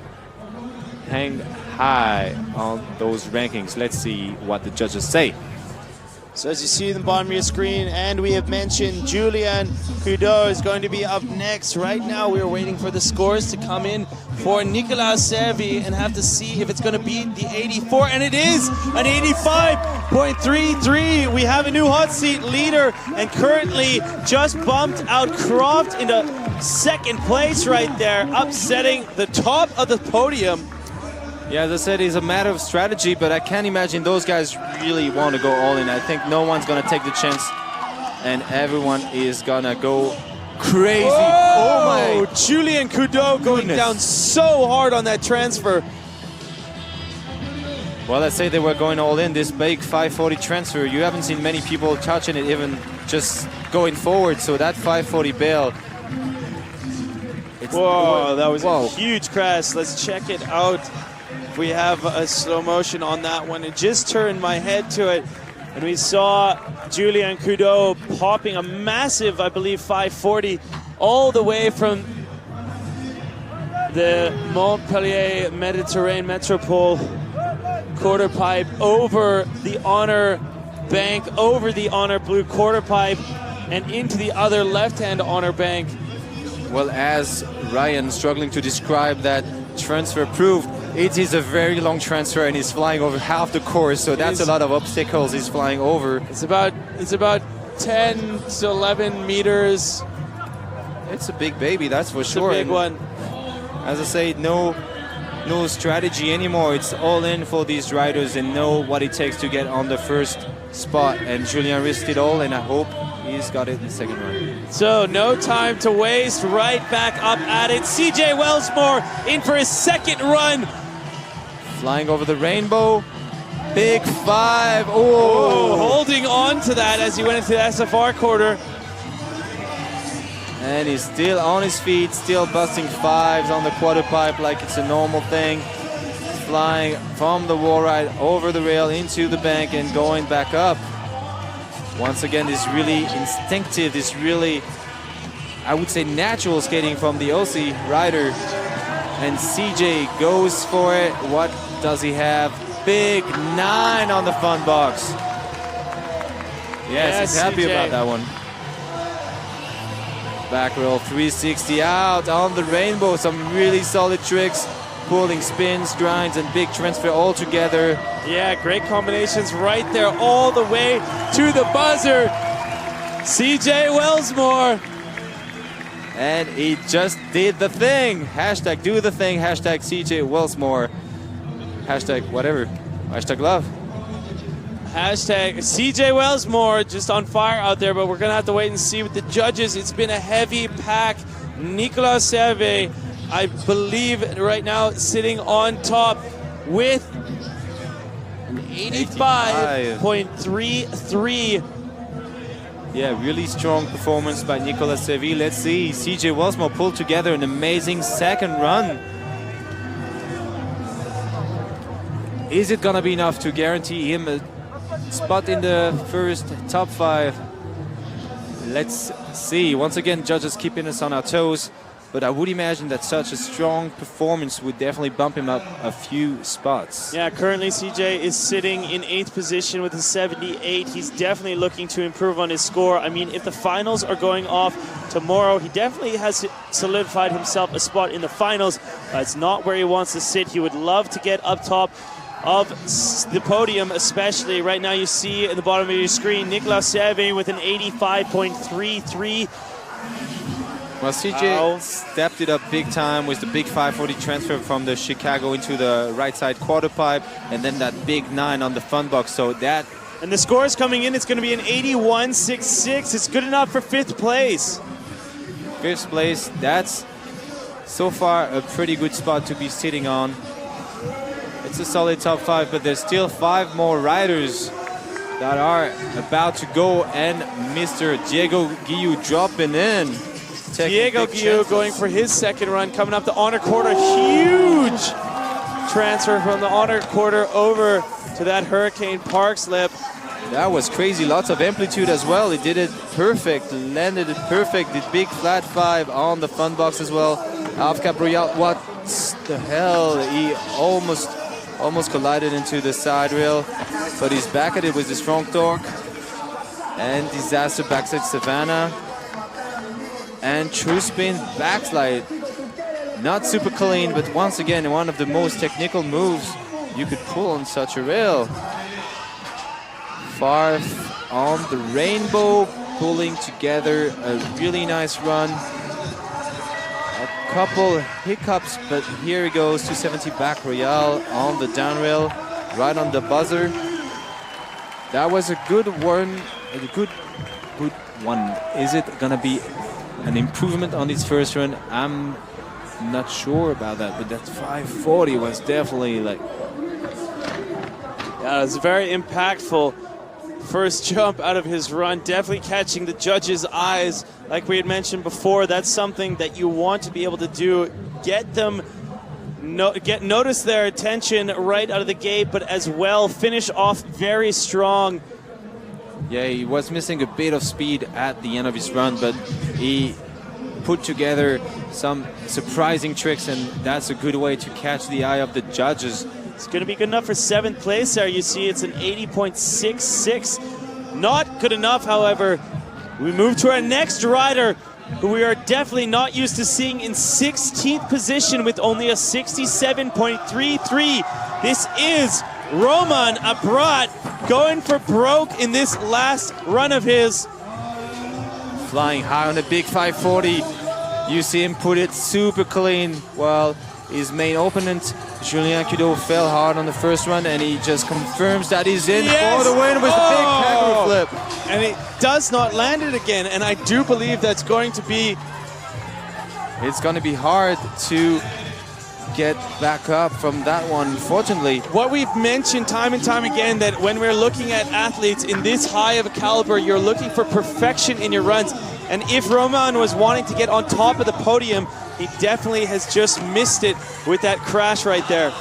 hang high on those rankings. Let's see what the judges say. So as you see in the bottom of your screen, and we have mentioned Julian Kudo is going to be up next. Right now we are waiting for the scores to come in for Nicolas Servi and have to see if it's going to beat the 84, and it is an 85.33. We have a new hot seat leader and currently just bumped out Croft into second place right there, upsetting the top of the podium. Yeah, as I said, it's a matter of strategy, but I can't imagine those guys really want to go all in. I think no one's going to take the chance, and everyone is going to go crazy. Whoa! Oh my Julian Kudo going down so hard on that transfer. Well, let's say they were going all in. This big 540 transfer, you haven't seen many people touching it, even just going forward. So that 540 bail. Whoa, that was a huge crash. Let's check it out. We have a slow motion on that one. It just turned my head to it, and we saw Julian Kudo popping a massive, I believe, 540 all the way from the Montpellier Mediterranean Metropole quarter pipe over the honor bank, over the honor blue quarter pipe, and into the other left-hand honor bank. Well, as Ryan struggling to describe that transfer proved, it is a very long transfer and he's flying over half the course, so that's a lot of obstacles he's flying over. It's about 10 to 11 meters. It's a big baby, that's for sure. It's a big one. As I say, no strategy anymore. It's all in for these riders and know what it takes to get on the first spot. And Julian risked it all, and I hope he's got it in the second run. So no time to waste, right back up at it. CJ Wellsmore in for his second run. Flying over the rainbow. Big five. Oh, holding on to that as he went into the SFR quarter. And he's still on his feet, still busting fives on the quarter pipe like it's a normal thing. Flying from the wall ride over the rail into the bank and going back up. Once again, this really instinctive, this really, I would say, natural skating from the Aussie rider. And CJ goes for it. What does he have? Big 9 on the fun box. Yes, he's happy about that one. Back roll 360 out on the rainbow. Some really solid tricks. Pulling spins, grinds, and big transfer all together. Yeah, great combinations right there all the way to the buzzer. CJ Wellsmore. And he just did the thing. Hashtag do the thing. Hashtag CJ Wellsmore. Hashtag whatever. Hashtag love. Hashtag CJ Wellsmore, just on fire out there, but we're going to have to wait and see with the judges. It's been a heavy pack. Nicolas Servet, I believe right now, sitting on top with an 85.33. Yeah, really strong performance by Nicolas Servet. Let's see. CJ Wellsmore pulled together an amazing second run. Is it going to be enough to guarantee him a spot in the first top 5? Let's see. Once again, judges keeping us on our toes, but I would imagine that such a strong performance would definitely bump him up a few spots. Yeah, currently CJ is sitting in 8th position with a 78. He's definitely looking to improve on his score. I mean, if the finals are going off tomorrow, he definitely has solidified himself a spot in the finals. That's not where he wants to sit. He would love to get up top of the podium, especially right now. You see in the bottom of your screen Nicolas Servet with an 85.33. Well, CJ stepped it up big time with the big 540 transfer from the Chicago into the right side quarter pipe, and then that big 9 on the fun box. So that, and the score is coming in. It's going to be an 81.66. It's good enough for 5th place. 5th place, that's so far a pretty good spot to be sitting on. It's a solid top 5, but there's still 5 more riders that are about to go, and Mr. Diego Guillou dropping in. Diego Guillou going for his second run, coming up the honor quarter. Huge transfer from the honor quarter over to that Hurricane Park slip. That was crazy, lots of amplitude as well. He did it perfect, landed it perfect, did big flat 5 on the fun box as well. Half cap royale, what the hell? He almost collided into the side rail, but he's back at it with the strong torque. And disaster backside Savannah. And true spin backslide. Not super clean, but once again, one of the most technical moves you could pull on such a rail. Far on the rainbow, pulling together a really nice run. A couple hiccups, but here he goes, 270 back Royale on the down rail, right on the buzzer. That was a good one, a good one. Is it gonna be an improvement on his first run? I'm not sure about that, but that 540 was definitely like... Yeah, it was very impactful. First jump out of his run, definitely catching the judges' eyes. Like we had mentioned before, that's something that you want to be able to do. Get them, notice their attention right out of the gate, but as well finish off very strong. Yeah, he was missing a bit of speed at the end of his run, but he put together some surprising tricks, and that's a good way to catch the eye of the judges. It's going to be good enough for 7th place there. You see it's an 80.66. Not good enough, however. We move to our next rider, who we are definitely not used to seeing in 16th position with only a 67.33. This is Roman Abrat going for broke in this last run of his. Flying high on the big 540. You see him put it super clean. Well, his main opponent, Julian Kudo, fell hard on the first run, and he just confirms that he's in for the win with a big kangaroo flip. And he does not land it again, and I do believe that's going to be... It's going to be hard to get back up from that one, unfortunately. What we've mentioned time and time again, that when we're looking at athletes in this high of a caliber, you're looking for perfection in your runs. And if Roman was wanting to get on top of the podium, he definitely has just missed it with that crash right there.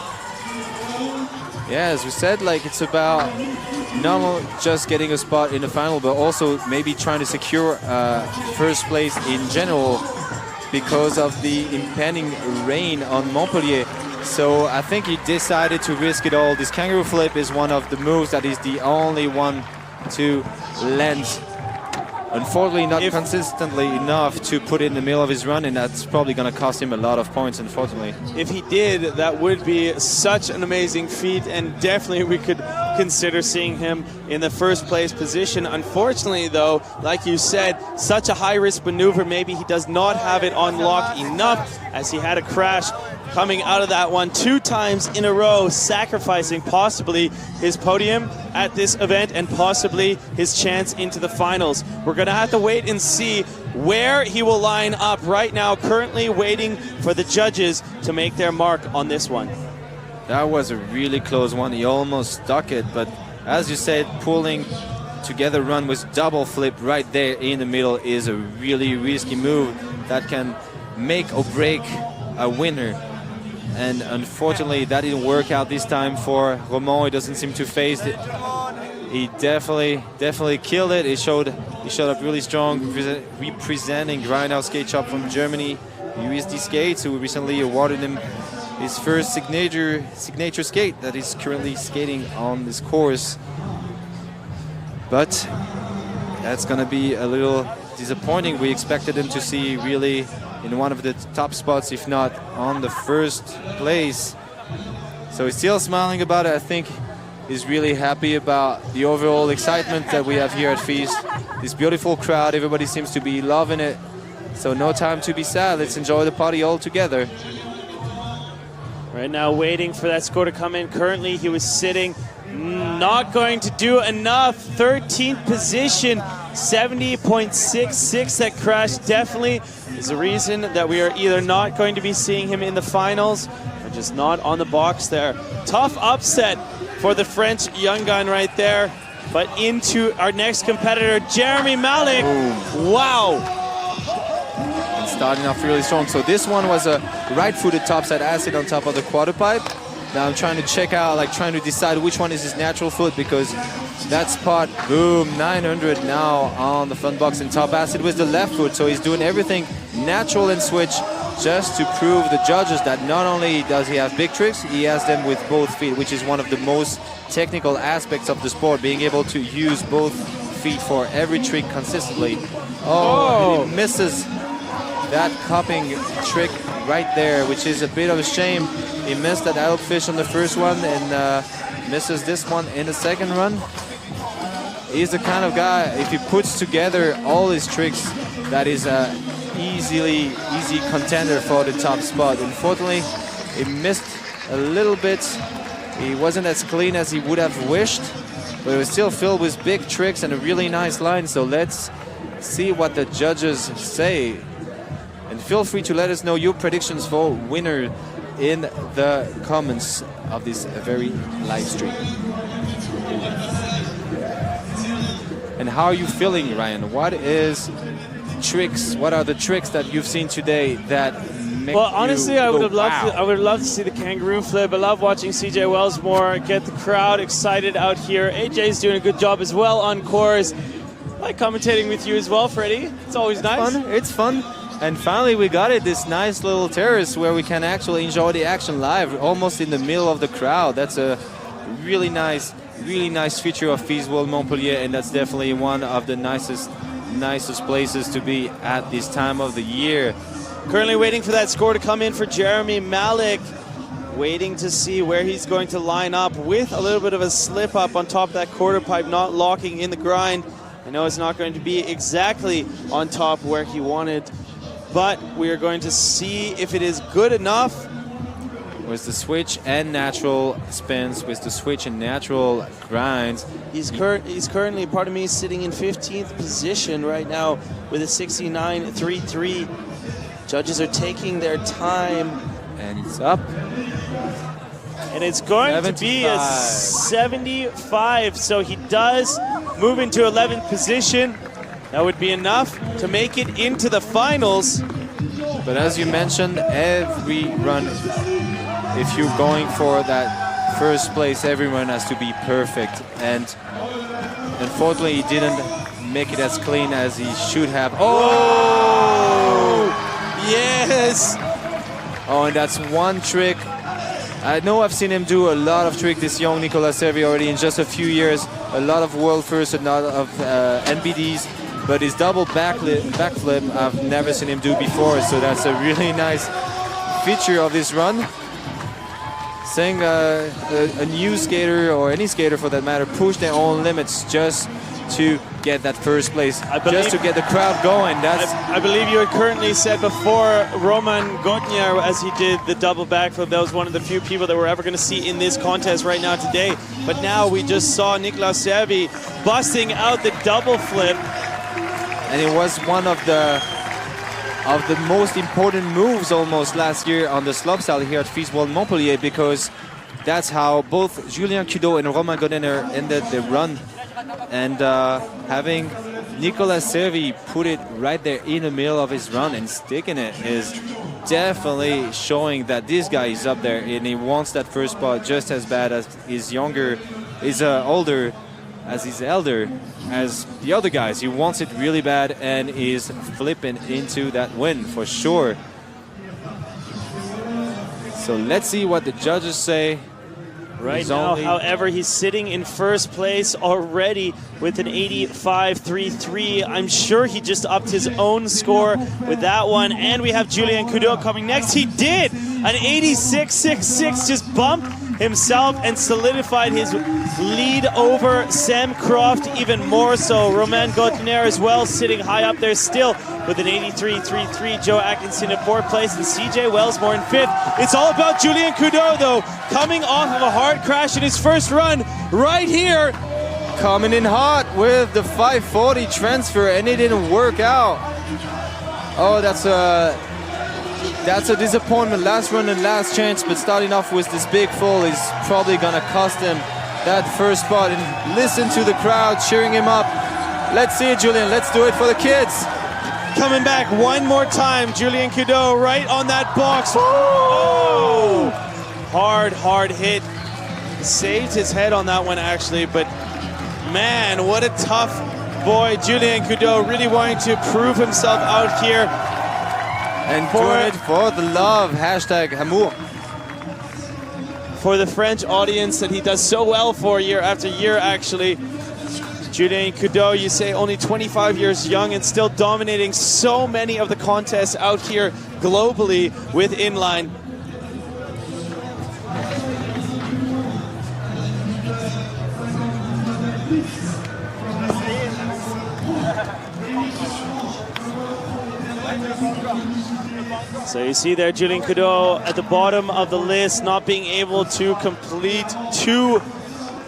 Yeah, as we said, like, it's about not just getting a spot in the final, but also maybe trying to secure first place in general because of the impending rain on Montpellier. So I think he decided to risk it all. This kangaroo flip is one of the moves that is the only one to land. Unfortunately, not consistently enough to put it in the middle of his run, and that's probably going to cost him a lot of points, unfortunately. If he did, that would be such an amazing feat, and definitely we could consider seeing him in the first place position. Unfortunately, though, like you said, such a high-risk maneuver, maybe he does not have it on lock enough, as he had a crash coming out of that one 2 times in a row, sacrificing possibly his podium at this event and possibly his chance into the finals. We're going to have to wait and see where he will line up right now, currently waiting for the judges to make their mark on this one. That was a really close one. He almost stuck it, but as you said, pulling together run with double flip right there in the middle is a really risky move that can make or break a winner. And unfortunately, that didn't work out this time for Roman. He doesn't seem to face it. He definitely killed it. He showed up really strong, representing Grindhouse Skate Shop from Germany, USD Skates, who recently awarded him his first signature skate that he's currently skating on this course. But that's gonna be a little disappointing. We expected him to see really in one of the top spots, if not on the first place. So he's still smiling about it. I think he's really happy about the overall excitement that we have here at Feast. This beautiful crowd, everybody seems to be loving it. So no time to be sad. Let's enjoy the party all together. Right now, waiting for that score to come in. Currently, he was sitting, not going to do enough. 13th position, 70.66. That crash definitely is a reason that we are either not going to be seeing him in the finals or just not on the box there. Tough upset for the French young gun right there. But into our next competitor, Jeremy Malik. Ooh. Wow. And starting off really strong. So this one was a right-footed topside acid on top of the quarter pipe. Now I'm trying to check out, like trying to decide which one is his natural foot, because that spot, boom, 900 now on the front box and top acid with the left foot. So he's doing everything natural and switch just to prove the judges that not only does he have big tricks, he has them with both feet, which is one of the most technical aspects of the sport, being able to use both feet for every trick consistently. Oh, and he misses that cupping trick right there, which is a bit of a shame. He missed that adult fish on the first one and misses this one in the second run. He's the kind of guy, if he puts together all his tricks, that is a easy contender for the top spot. Unfortunately, he missed a little bit. He wasn't as clean as he would have wished, but it was still filled with big tricks and a really nice line. So let's see what the judges say. And feel free to let us know your predictions for winner in the comments of this very live stream. And how are you feeling, Ryan? What are the tricks that you've seen today that make Well, honestly, I would have loved wow? I would love to see the kangaroo flip. I love watching CJ Wellsmore get the crowd excited out here. AJ's doing a good job as well on course. I like commentating with you as well, Freddie. It's always nice. It's fun. And finally we got it, this nice little terrace where we can actually enjoy the action live, almost in the middle of the crowd. That's a really nice feature of FIS World Montpellier, and that's definitely one of the nicest places to be at this time of the year. Currently waiting for that score to come in for Jeremy Malik. Waiting to see where he's going to line up with a little bit of a slip up on top of that quarter pipe, not locking in the grind. I know it's not going to be exactly on top where he wanted, but we are going to see if it is good enough. With the switch and natural spins, with the switch and natural grinds. He's currently, pardon me, sitting in 15th position right now with a 69.33. Judges are taking their time. And it's up. And it's going 75. to be a 75. So he does move into 11th position. That would be enough to make it into the finals. But as you mentioned, every run, if you're going for that first place, everyone has to be perfect. And unfortunately, he didn't make it as clean as he should have. Oh! Yes! Oh, and that's one trick. I know I've seen him do a lot of tricks, this young Nicolas Servi, already in just a few years. A lot of world firsts, a lot of NBDs. But his double backflip, I've never seen him do before. So that's a really nice feature of this run. Saying a new skater, or any skater for that matter, push their own limits just to get that first place, just to get the crowd going. I believe you had currently said before Roman Gotnier, as he did the double backflip, that was one of the few people that we're ever going to see in this contest right now today. But now we just saw Nicolas Servi busting out the double flip. And it was one of the most important moves almost last year on the slopestyle here at FIS World Montpellier, because that's how both Julian Kudo and Roman Gotnier ended the run. And having Nicolas Servi put it right there in the middle of his run and sticking it is definitely showing that this guy is up there and he wants that first spot just as bad as older as he's elder as the other guys. He wants it really bad and is flipping into that win for sure. So let's see what the judges say. Right now, however, he's sitting in first place already with an 85.33. I'm sure he just upped his own score with that one. And we have Julian Kudo coming next. He did an 86.66, just bumped himself and solidified his lead over Sam Croft even more so. Roman Gotnier as well, sitting high up there still with an 83.33. Joe Atkinson in fourth place and CJ Wellsmore in fifth. It's all about Julian Kudo though, coming off of a hard crash in his first run right here. Coming in hot with the 540 transfer, and it didn't work out. Oh, that's a disappointment. Last run and last chance, but starting off with this big fall is probably gonna cost him that first spot. And listen to the crowd cheering him up. Let's see it, Julian. Let's do it for the kids. Coming back one more time, Julian Kudo right on that box. Oh! Hard hit. Saved his head on that one actually, but man, what a tough boy. Julian Kudo really wanting to prove himself out here. And doing it for the love, hashtag Amour. For the French audience that he does so well for year after year actually. Julian Kudo, you say only 25 years young and still dominating so many of the contests out here globally with inline. So you see there Julian Kudo at the bottom of the list, not being able to complete 2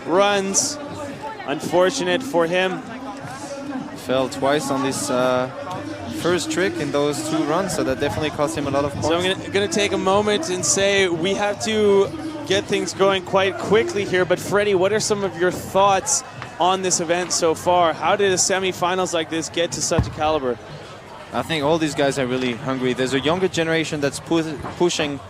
runs. Unfortunate for him. Fell twice on this first trick in those 2 runs, so that definitely cost him a lot of points. So I'm going to take a moment and say we have to get things going quite quickly here. But Freddie, what are some of your thoughts on this event so far? How did a semifinals like this get to such a caliber? I think all these guys are really hungry. There's a younger generation that's pushing,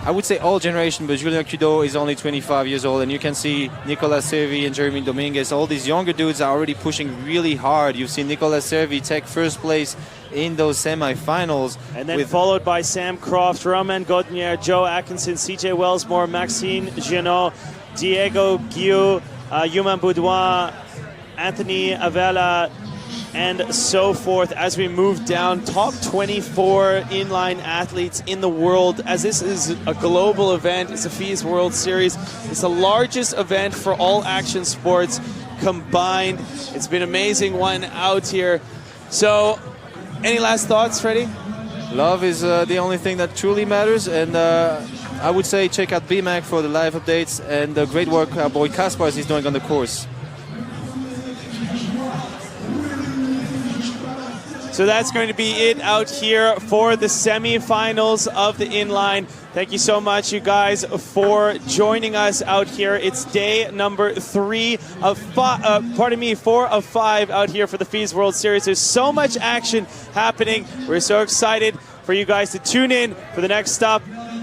I would say all generation, but Julian Kudo is only 25 years old, and you can see Nicolas Servi and Jeremy Dominguez. All these younger dudes are already pushing really hard. You've seen Nicolas Servi take first place in those semifinals. And then followed by Sam Croft, Romain Gaudinier, Joe Atkinson, CJ Wellsmore, Maxime Genot, Diego Guiou, Yuman Boudouin, Anthony Avella, and so forth as we move down. Top 24 inline athletes in the world, as this is a global event. It's a FIS World Series. It's the largest event for all action sports combined. It's been an amazing one out here. So, any last thoughts, Freddie? Love is the only thing that truly matters, and I would say check out BMAC for the live updates and the great work our boy Kaspars is doing on the course. So that's going to be it out here for the semifinals of the inline. Thank you so much, you guys, for joining us out here. It's day number 4 of 5 out here for the FIS World Series. There's so much action happening. We're so excited for you guys to tune in for the next stop.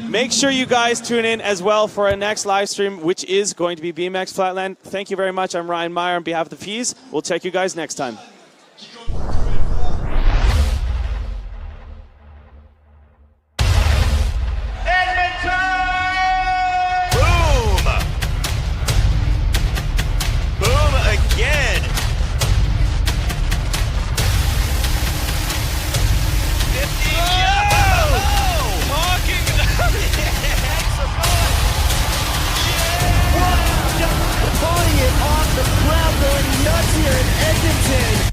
Make sure you guys tune in as well for our next live stream, which is going to be BMX Flatland. Thank you very much. I'm Ryan Meyer on behalf of the FIS. We'll check you guys next time. Partying off, the crowd going nuts here in Atkinson.